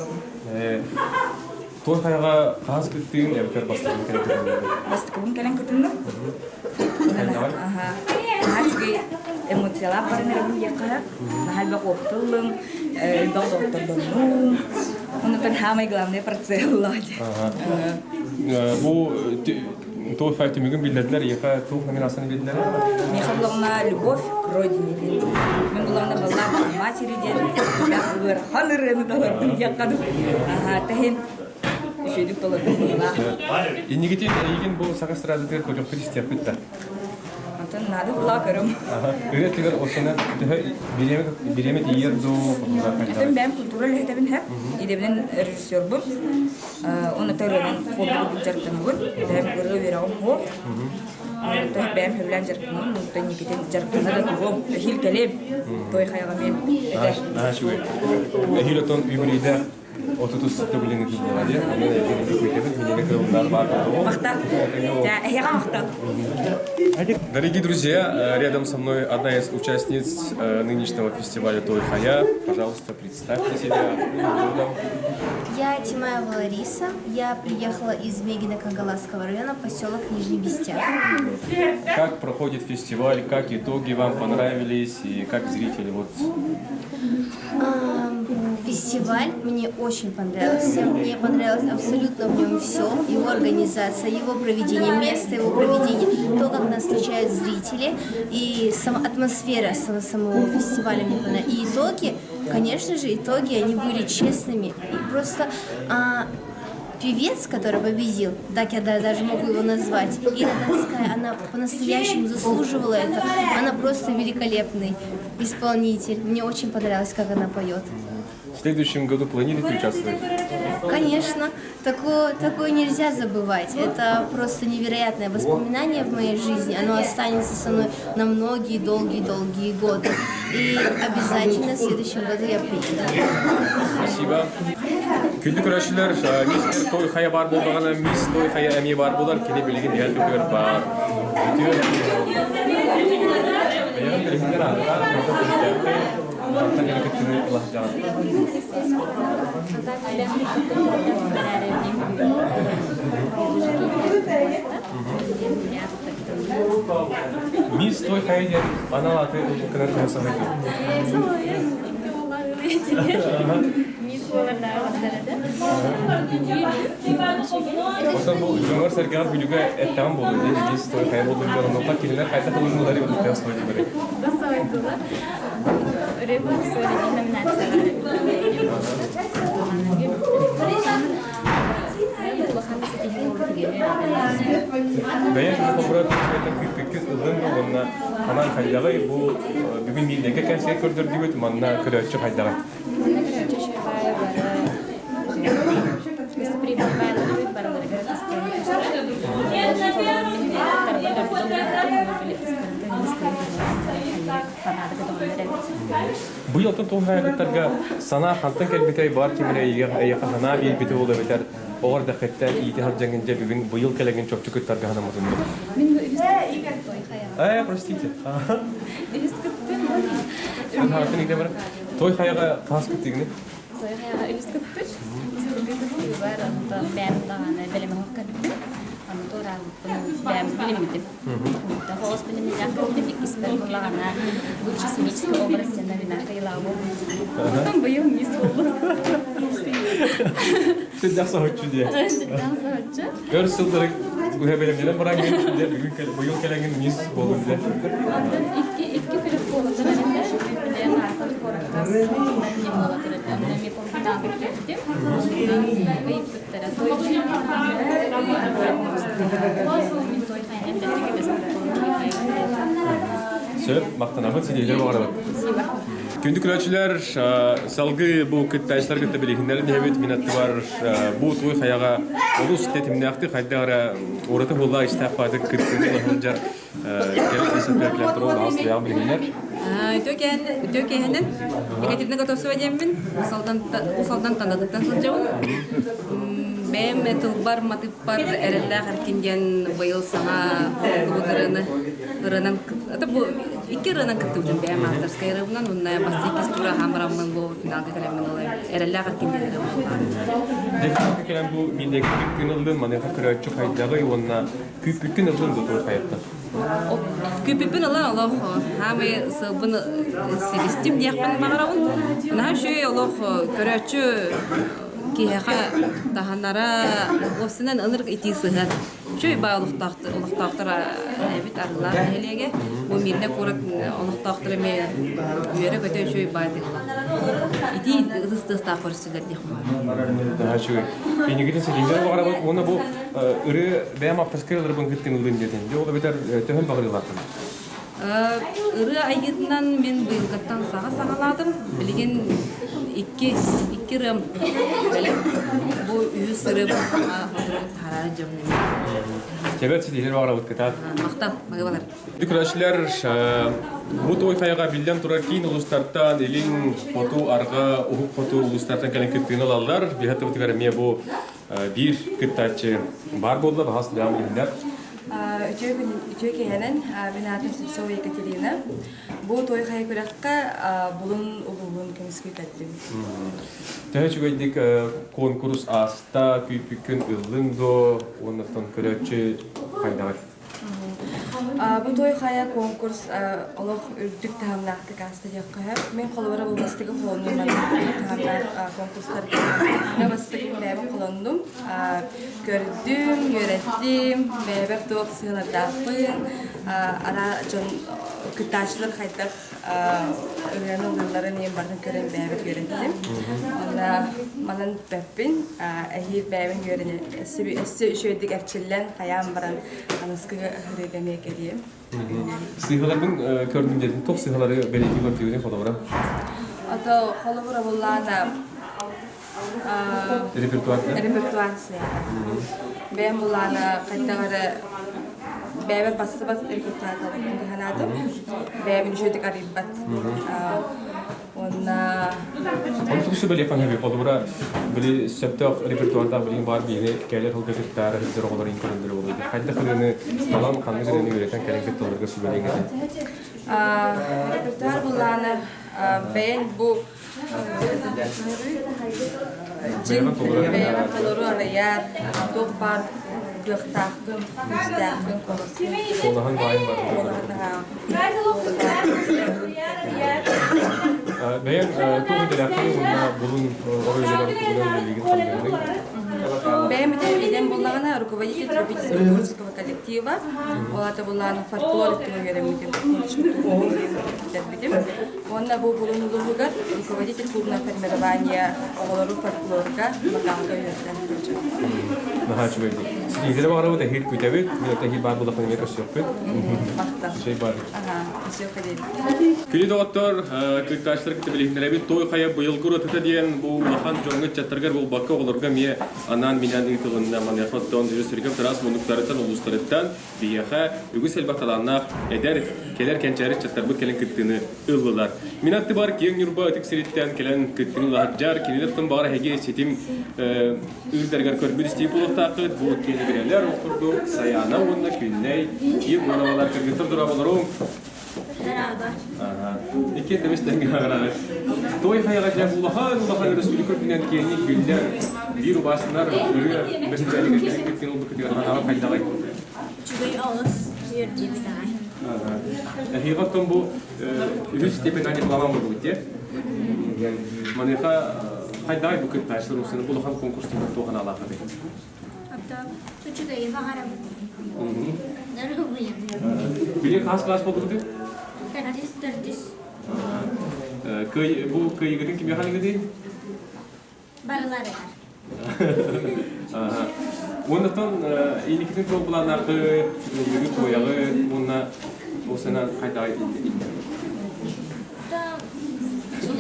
Toy kayaga kahas gittiğin evler bastığın kere gittiğin. Bastığın kere gittiğin. Aha. Aha çünkü emosiyalar barınırım yakaya. Nahal bak optulum, bak doktorlarım. Onu kan hamay glamne percaya Bu toy faytı mümkün bildiler yaka toy nominasyonu bildiler. Мне главное любовь к родине. Мне главное была к матери день. Я говорю, ханыры на я каду. Ага, тахин. Şöyle dolaşıyorlar. İnigiti ilgin bu sakastradığın kocam Hristiyan bitti. Anten nada bulakarım. Öyle tekrar o sene bireme diğer do. Efendim ben kültürel hedefim hep. İdemden rejisör bu. Onu töreden fotoğraf çektiğim bu. Ben görev veriyorum bu. Toh ben hevlen çektiğim. Toh nikitin çektiğim da bu. Hil kelep. Toh hayalım. Aha şu. Hil ton übride. Otutus tabuline gidiyorlar ya. Onu da yapıyoruz. Minne kılımlar var. Махта. Да, я махта. Дорогие друзья, рядом со мной одна из участниц нынешнего фестиваля Той Хая. Пожалуйста, представьте себя. Я Тимаева Лариса. Я приехала из Мегино-Кангаласского района, поселок Нижний Бестяк. Как проходит фестиваль, как итоги вам понравились и как зрители? Вот. Фестиваль мне очень понравился. Мне понравилось абсолютно в нем все. Его организация, его проведение, место его проведения, то, как нас встречают зрители, и сама атмосфера самого фестиваля мне понравилась. И итоги, конечно же, они были честными. И просто певец, который победил, так я даже могу его назвать, Ира Донская, она по-настоящему заслуживала это. Она просто великолепный исполнитель. Мне очень понравилось, как она поет. В следующем году планируете участвовать? Конечно, такое нельзя забывать. Это просто невероятное воспоминание в моей жизни. Оно останется со мной на многие долгие годы. И обязательно в следующем году я приеду. Спасибо. Күндү көрөчүлөр, мистер той хая бар болгона мис той хая эми бар болар, кени билген ял төкөр бар. Мис той хая аналаты кырар самайты. Ошол бул жомор саргар бүлүгө эттан болду. Мис той хая болду жонокка килинер кайта кылынуулары өтөс койду. Бәян кобрат көккө ылын болгонна анан кайдагы бул бүгүн милдеге концерт көрдөр дибет манна көрөчү кайдагы. Бу ялтын тонхайгыттарга сана хантын келбетей бар кимине яхана бир бите болду бетер. Оғар да қеттен иеті харджангенде бүгін бұйыл келеген чөпчі күттарға ғана мұтынды. Мен бұл үйіс күттім. Простите. Үйіс күттім. Сен хартын үйде бара? Той қаяға қас күттігіне? Той қаяға үйіс күттім. Үстігі бар, онда бәм дағаны білімі қоққаттым. Аны торағын бәм білімдім. Хоғыз білімі жақындым, екіс бір бұлағана лучший сценический образ сценарина қиылауы. Потом бұйыл мисс болды. Sen жақсы өтші де. Жақсы өтші. Көріс жылдырық өйбелемден бұраң келші де бүгін бұйыл келеген мисс болу де. Ondan iki kulüp oldu. Ben de birbirine markalı koraktas. Ben de mola terapi. Ondan bir kompetan beklettim. Ben kayıp tutara. Toycu. Min toy kaynem de tükemez. Söp, maqtanamın sileyler bağırı. Күндү көрөчүлөр, салгы бу кыттайчылар кытта билигиндер дебет минатты бар. Бу той хаяга улус тетимнакты кайдагара ораты болла истапады кыттыны лахылжар. Келет эсептеклер туруу аслы ягы билигиндер. Төкенен Екатерина Готовцева демин. Усалдан таныдыктан сылжабын. Бәм тылбар матыппар эрелләр харкинген быйыл саңа ырынан это бу икки ырынан кыттым бәм авторская рыбынан унна бастыкис тура хамрамын бу финалга келемин олай эрелләр харкинген Дефинитивно келем бу милдеги күнүлдүн мана көрөчү кайдагы онна күпүккүн ылдын бу той хаятта. Күпүппүн алан Аллах хамы сыбын селестим диякпан магарабын. На шөй Аллах көрөчү киһэха таһаннара осынан ыныр итисыһар. Чөй бай олохтактара бит арла хелеге бу мирне корак олохтактара ме үере көтө чөй бай дигла. Ити ыстыста көрсөтөлөр дихма. Daha şu biniginin seçimleri var ama ona bu ırı beğen afterskaylar bun gittin ılın dedin. De o da beter töhül bağırıyorlar. Ыры айгытынан мен быйылгаттан сагаладым. Билген икки рым. Бу үйү сыры тарары жамны. Кебет сидилер var абыт кытат. Мактап, магыбалар. Дүкрәчләр бу той хаяга билдән турар кин улустардан элин фото арга ухук фото улустардан келен кыттыны алалар. Бихәтә бутыгар ме бу бир кыттачы бар булды бахас дәвам итәләр. Үтөкенен бинатын Сыпсова Екатерина. Бу той хая көрәккә булын улун кемискә тәттем. Тәһәчүгәйдик конкурс аста күпүккүн ыллындо, оннан көрәче кайдагы. Bu toy kaya konkurs Allah ürdük tahamlaktı kastı yakaya. Men kollara bu bastığı kolundum ben tahamlar konkurslar ne bastığı bebe kolundum. Gördüm, öğrettim, bebe tuğuk sığınırdaktım. Ara can kıtaşlar kaydak öğrenin yılların en barın gören bebe öğrettim. Ona malan pepin ahir bebe gören şöydik erçillen hayam baran anıskı hırıgamaya geliyim. Sıyhaların gördüm dedim. Tok sıyhaları belki gördüğünü fotoğraf. Atau kalau berabulana repertuar saya. Ben bulana kadar bebe bastı repertuar tabii hanadım. Bebe şöyle karibat. Ona Untuk şu böyle yapan gibi fotoğraf böyle septak repertuarda böyle var bir yine gelir hol getir hızlı olur inkondur olur. Hatta kılını falan kanlı üzerine üreten kelebek olur şu böyle gibi. Repertuar bulana ben bu bebe kolları arayar, dokbar göktakım, müstakım konusu. Olahan bayım var. Ben tuğ dilakını bununla bulun orayıcılar tuğunun bilgin tanıyorum. Ben idem bulana rukovodитель любительского творческого коллектива. Олата булана фольклор этого веремитим. Он на был булунулугар руководитель клубного формирования олору фольклорга макалга юртен. Нахач верди. Sizlere var da hil kütübü, bir de hil var bulakını mekar şöpü. Şey var. Aha, şey kadar. Külü doktor, kırktaşlar kitabı lihnere bir toy kaya bıyılgır ötüte diyen bu lahan jonga çatırgar bu bakka olurga miye anan minan ıtılında manyafattan dürü sürgüm teras monuklarıtan uluslarıtan biyaha ügüs elbatalanlar eder keler kençeri çatarbı kelen kıttığını ıllılar. Minattı var ki yurba ötük siritten kelen kıttığını lahaccar kinilirtin bağır hege setim ürdergar körbül isteyip uluqtaqıd bu keligireler okurduk sayana onunla künney ki bu navalar kırgıtır durabalarım. İki demiş dengi ağırlar. Toy hayalacak ulahan Resulü körbünen kiyeni güller bir basınlar ürüyor. Mesela gelin gittiğin oldu kıtıyor. Hava kaydalay. Çubuğu ağız yürüdü bir tane. Hivattan bu üç tepe nani bulamam bu diye. Maneka hayday bu kırktaşlar olsun. Ulahan konkursu toğan alakalı. Hatta çubuğu baharım. Nerede bu yani? Bilir kas oldu diyor. Tertis. Bu kıyıgın kim yakan gidi? Barılar var. Ondan iyilikten çok bulanlar ki yürü koyağı bununla o sene hayday indi.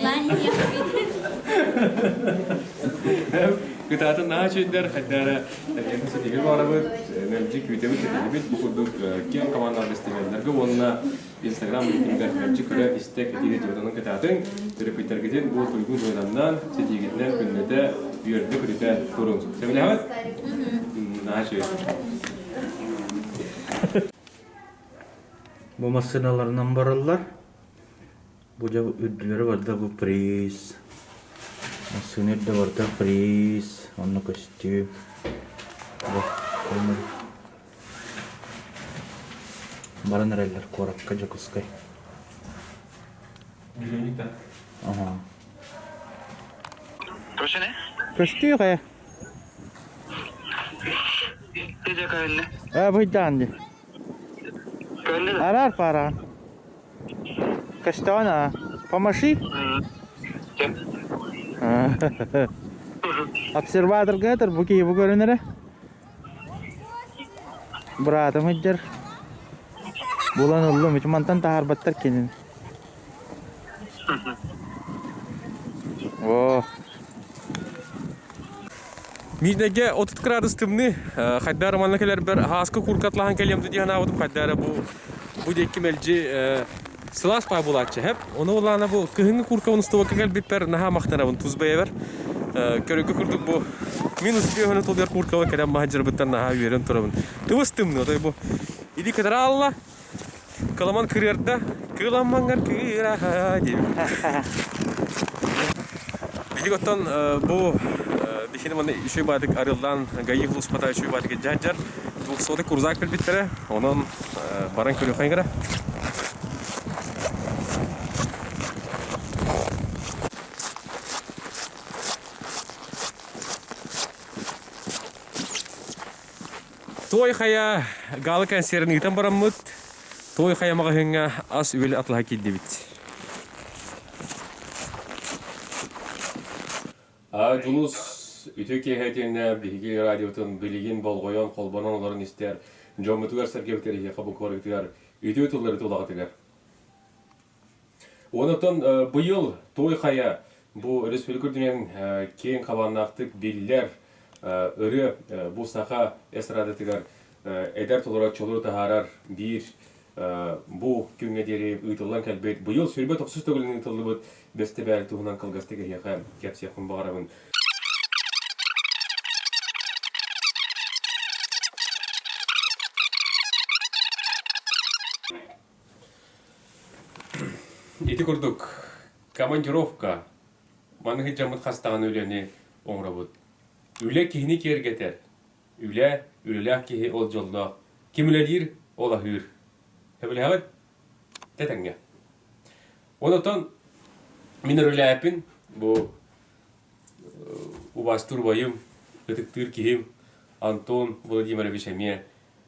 Ben yapıyordum. Kıtatın naha çönder hatta enfası değil var ama nemci kütübü kitebit bu kurduk kim kamanlar istemeyenler ki onunla Instagram linkimler nemci köre istek etiği diyordanın kıtatın repeater gidin bu uygun oynamdan sediğinden günnede yürüdü kürüte kurun. Sevile havat? Naha çönder. Bu masinalarından barırlar. Bu ödülleri var da bu priz. Masini de var da priz. Onun kostüm. Bak, koymadı. Bana nereler korak kaca kuskay. Bilenik de. Aha. Köşe ne? Kostüm kaya. Gece kayınlı. Bu hiddandı. Kayınlı da. Arar paran. Kostüm Помаши? Observator getir bu ki bu görünür. Bıraktım hıcır. Bulan oğlum hiç mantan tahar battar kendini. Oh. Midege 30 gradus tımni haddar manlakeler bir haskı kurkatlahan kelimdi diye anavadım haddara bu dekki melci Sılas pay bulatçı hep. Onu olana bu kıhını kurkavın stovaka gel bitper naha mahtanavın tuz beyever. Körükü kurduk bu minus bir hını tolyer kurkava kadar mahacır bitten naha üyerin turabın. Tıvıstım ne o bu. İdi kadar Allah. Kalaman kırıyarda. Kılamangar kıraha diye. Bidik ottan bu dişini bana şu badık arıldan gayı hulus patay şu badık jajar. 200 курзак билбиттере. Онон баран көрө кайгыра. Той хая галы консервни итен бараммыт. Той хая магахынга ас үел атлаха киддебит. Жулус үтөке хэтенне биги радиотун билигин болгоyon колбонон оларын истер. Жомутугар саркевтери кабу коректер. Үтө туллары тулагатыгар. Онотон быйыл той хая бу республика дүнен кең кабанактык биллер ыры бу саха эстрадатыгар эдер толора чолору тахарар бир бу күнгө дери ыйтылган келбет быйыл сүрбө 909 тылыбыт бестебер тугунан кылгастыгы яка кепсияхын багарабын. Ити курдук командировка маныгы жамыт хастаган өлени оңрабыт. Үле кихини кергетер. Үлелях кихи ол жолда. Кимилер ол ахыр. Хебилхабат тетенге. Онотон минер үлепин бу убастур байым, ытыктыр кихим Антон Владимирович Аме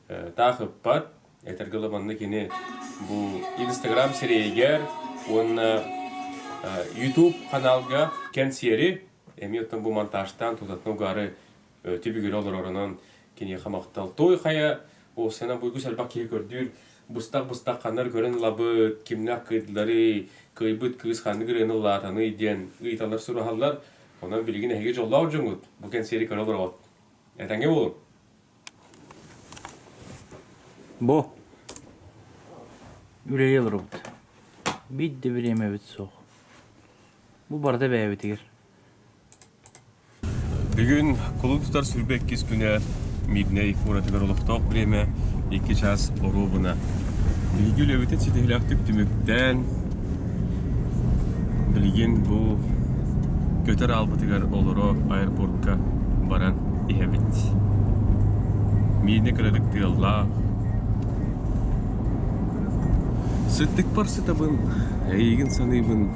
тахыппат. Этергылы манны кини бу Instagram сериегер, он YouTube каналга кен сери Эмиоттан бу монтажтан тузатну гары түбүгөр олор оронон кини хамактал той хая о сена буйгу салбак ки көрдүр бустак канар көрөн лабы кимнак кыдлары кыйбыт кыз ханы гырын латаны ден ыйталар сурахаллар онан билигине хеге жоллау жоңут бу кен сери көрөлөр от этеңге болу Бо үлелер робот бидде время бит сох бу барда бәйбетигер Бүгін Кулун Тутар Сүрбек кес күні Мидней Куратыгар Олықтақ білеме 2 час орубына. Білгіл өбітен сетігілақтық түміктен білген бұл көтер албытыгар олыру аэропортқа баран ихебет. Мидне кіредікті Allah. Сүттік бар сүтабын, әйген санайбын.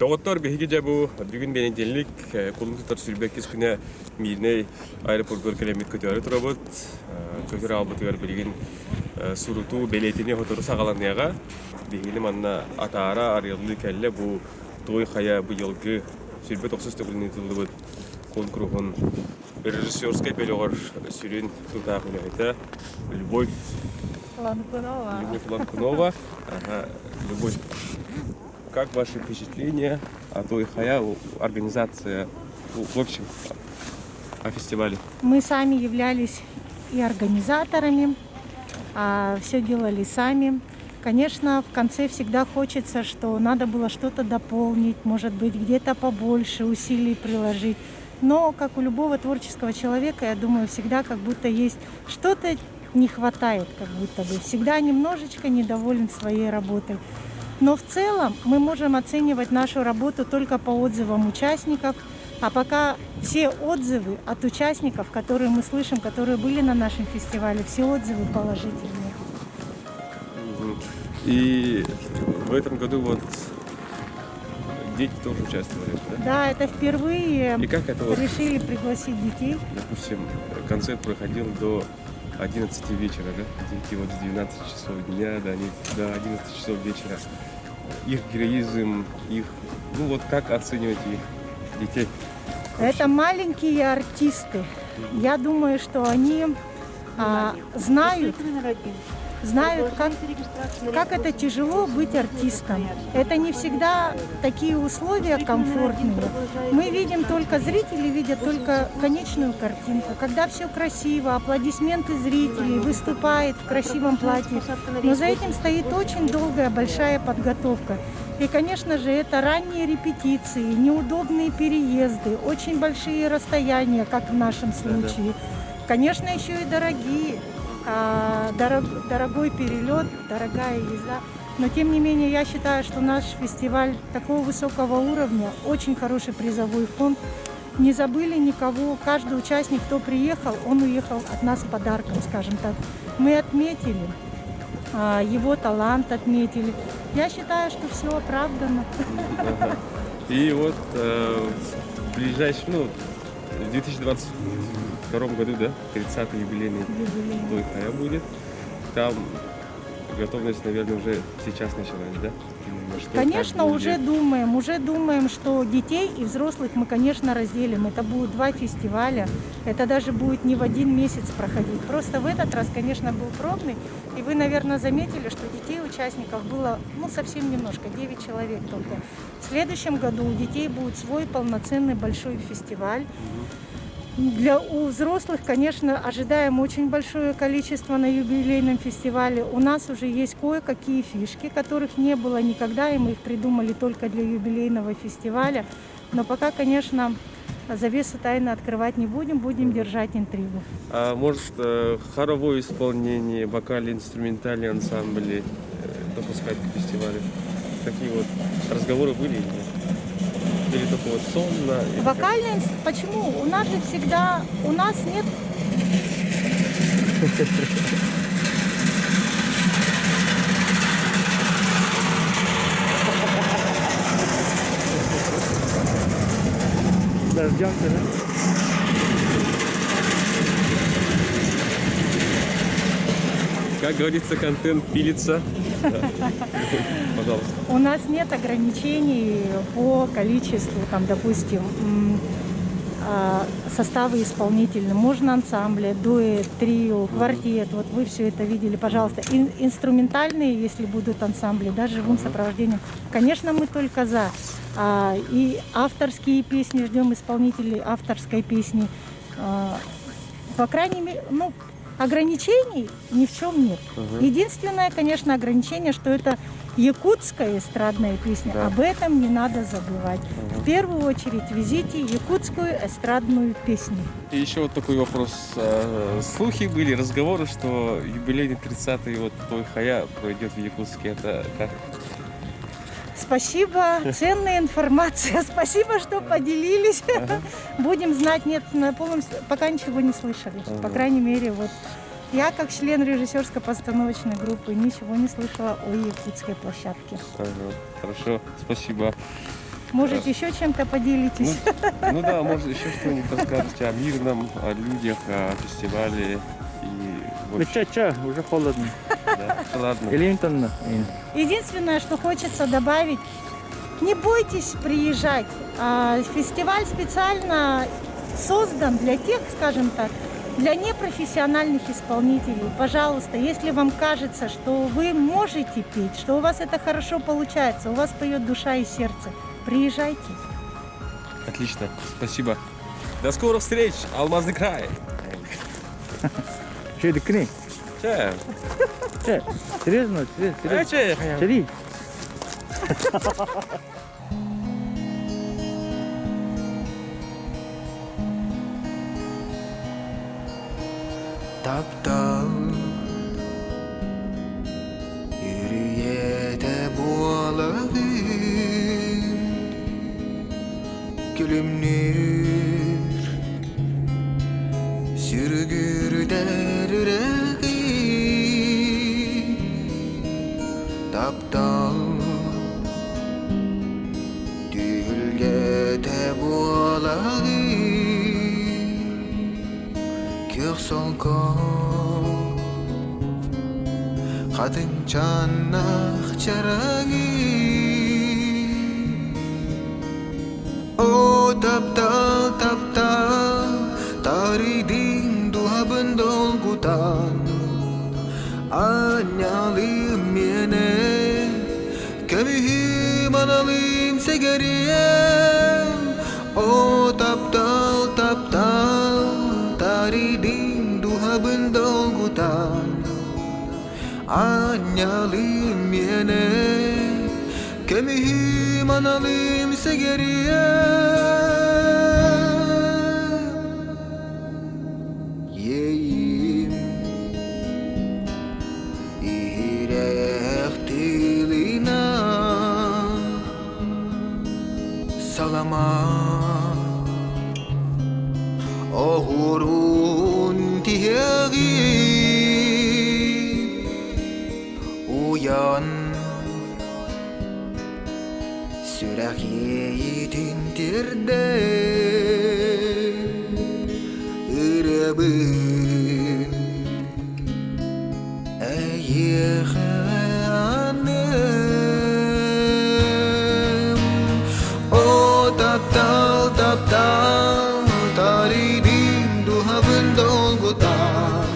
Доғыттар бейге жабу бүгін бенеделік Кулун Тутар Сүрбек кес күні Мидней аэропорт көлемет көтері тұрабыт. Көтері албытығар білген суруту белетіне ғотыры сағаланияға. Бейгені манна атара арылы кәлі бұл той қая бұйылғы Сүрбек 909 тылыбыт конкурғын режиссерскай бәліғар сүрін тұтақ үләйті Любовь Ланкунова. Любовь. Как ваши впечатления о той хая, организация, в общем, о фестивале? Мы сами являлись и организаторами, все делали сами. Конечно, в конце всегда хочется, что надо было что-то дополнить, может быть, где-то побольше усилий приложить. Но, как у любого творческого человека, я думаю, всегда как будто есть что-то не хватает, как будто бы. Всегда немножечко недоволен своей работой. Но в целом мы можем оценивать нашу работу только по отзывам участников, а пока все отзывы от участников, которые мы слышим, которые были на нашем фестивале, все отзывы положительные. И в этом году вот дети тоже участвовали, да? Да, это впервые. И как это вот решили пригласить детей. Допустим, концерт проходил до 11 вечера, да? Дети вот с 12 часов дня до 11 часов вечера. Их героизм, их... Ну вот как оценивать их детей? Это маленькие артисты. Я думаю, что они знают, знают, как это тяжело быть артистом. Это не всегда такие условия комфортные. Мы видим только, зрители видят только конечную картинку, когда все красиво, аплодисменты зрителей, выступает в красивом платье. Но за этим стоит очень долгая, большая подготовка. И, конечно же, это ранние репетиции, неудобные переезды, очень большие расстояния, как в нашем случае. Конечно, еще и дорогие. Дорогой перелет, дорогая езда. Но тем не менее, я считаю, что наш фестиваль такого высокого уровня, очень хороший призовой фонд. Не забыли никого, каждый участник, кто приехал, он уехал от нас с подарком, скажем так. Мы отметили, его талант отметили. Я считаю, что все оправдано. И вот в ближайшем, в 2022 году, да, 30-й юбилейный Той Хая будет. Там готовность, наверное, уже сейчас началась, да? Конечно, уже думаем, что детей и взрослых мы, конечно, разделим. Это будет 2 фестиваля, это даже будет не в один месяц проходить. Просто в этот раз, конечно, был пробный, и вы, наверное, заметили, что детей участников было, совсем немножко, 9 человек только. В следующем году у детей будет свой полноценный большой фестиваль. У взрослых, конечно, ожидаем очень большое количество на юбилейном фестивале. У нас уже есть кое-какие фишки, которых не было никогда, и мы их придумали только для юбилейного фестиваля. Но пока, конечно, завесу тайны открывать не будем держать интригу. А может, хоровое исполнение, вокально-инструментальные ансамбли допускать к фестивалю? Такие вот разговоры были или нет? Или только вот сонно? Вокальный, почему? У нас же всегда, у нас нет... Дождемся, да? Как говорится, контент пилится. Пожалуйста. У нас нет ограничений по количеству, допустим, составы исполнительные. Можно ансамбли, дуэт, трио, квартет. Вот вы все это видели, пожалуйста. Инструментальные, если будут ансамбли, да, живым сопровождением. Конечно, мы только за. И авторские песни, ждем исполнителей авторской песни. По крайней мере, ограничений ни в чем нет. Единственное, конечно, ограничение, что это якутская эстрадная песня. Да. Об этом не надо забывать. В первую очередь везите якутскую эстрадную песню. И еще вот такой вопрос. Слухи были, разговоры, что юбилейный 30-й Той Хая пройдет в Якутске. Это как? Спасибо, ценная информация. Спасибо, что поделились. Будем знать. Нет, пока ничего не слышали. По крайней мере, я, как член режиссерско-постановочной группы, ничего не слышала о якутской площадке. Хорошо, спасибо. Может, еще чем-то поделитесь? Да, может, еще что-нибудь расскажете о Мирном, о людях, о фестивале. Уже холодно. Да, ладно. Единственное, что хочется добавить, не бойтесь приезжать. Фестиваль специально создан для тех, скажем так, для непрофессиональных исполнителей. Пожалуйста, если вам кажется, что вы можете петь, что у вас это хорошо получается, у вас поет душа и сердце, приезжайте. Отлично, спасибо. До скорых встреч, Алмазный край. Че, дикни? Че? Серьезно? Че? Таптал Yürüyete buğaladın Gülümnür Sürgürder yüreğim Taптал Düğülgete buğaladın Cœur sans corps Kadın çanak çaragi Oh taptal Taridin duha bendol gutan Anyalım mene Kemihim analım segeriyem O taptal Taridin duha bendol gutan Anyalım mene Kemihim analım segeriyem Yeyim ihrektilina Salama Ohurun tihegi Uyan Sürahiyetin tirde Irebin Eyyehanem O taptal Taridin duha bendol gutan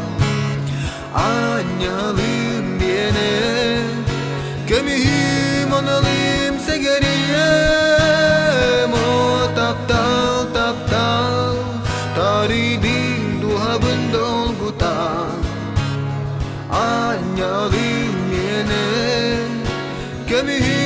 Anyalım diyene Kemihim analım segeriyem O taptal Taridin duha bendol gutan Anyalım yene Kemihim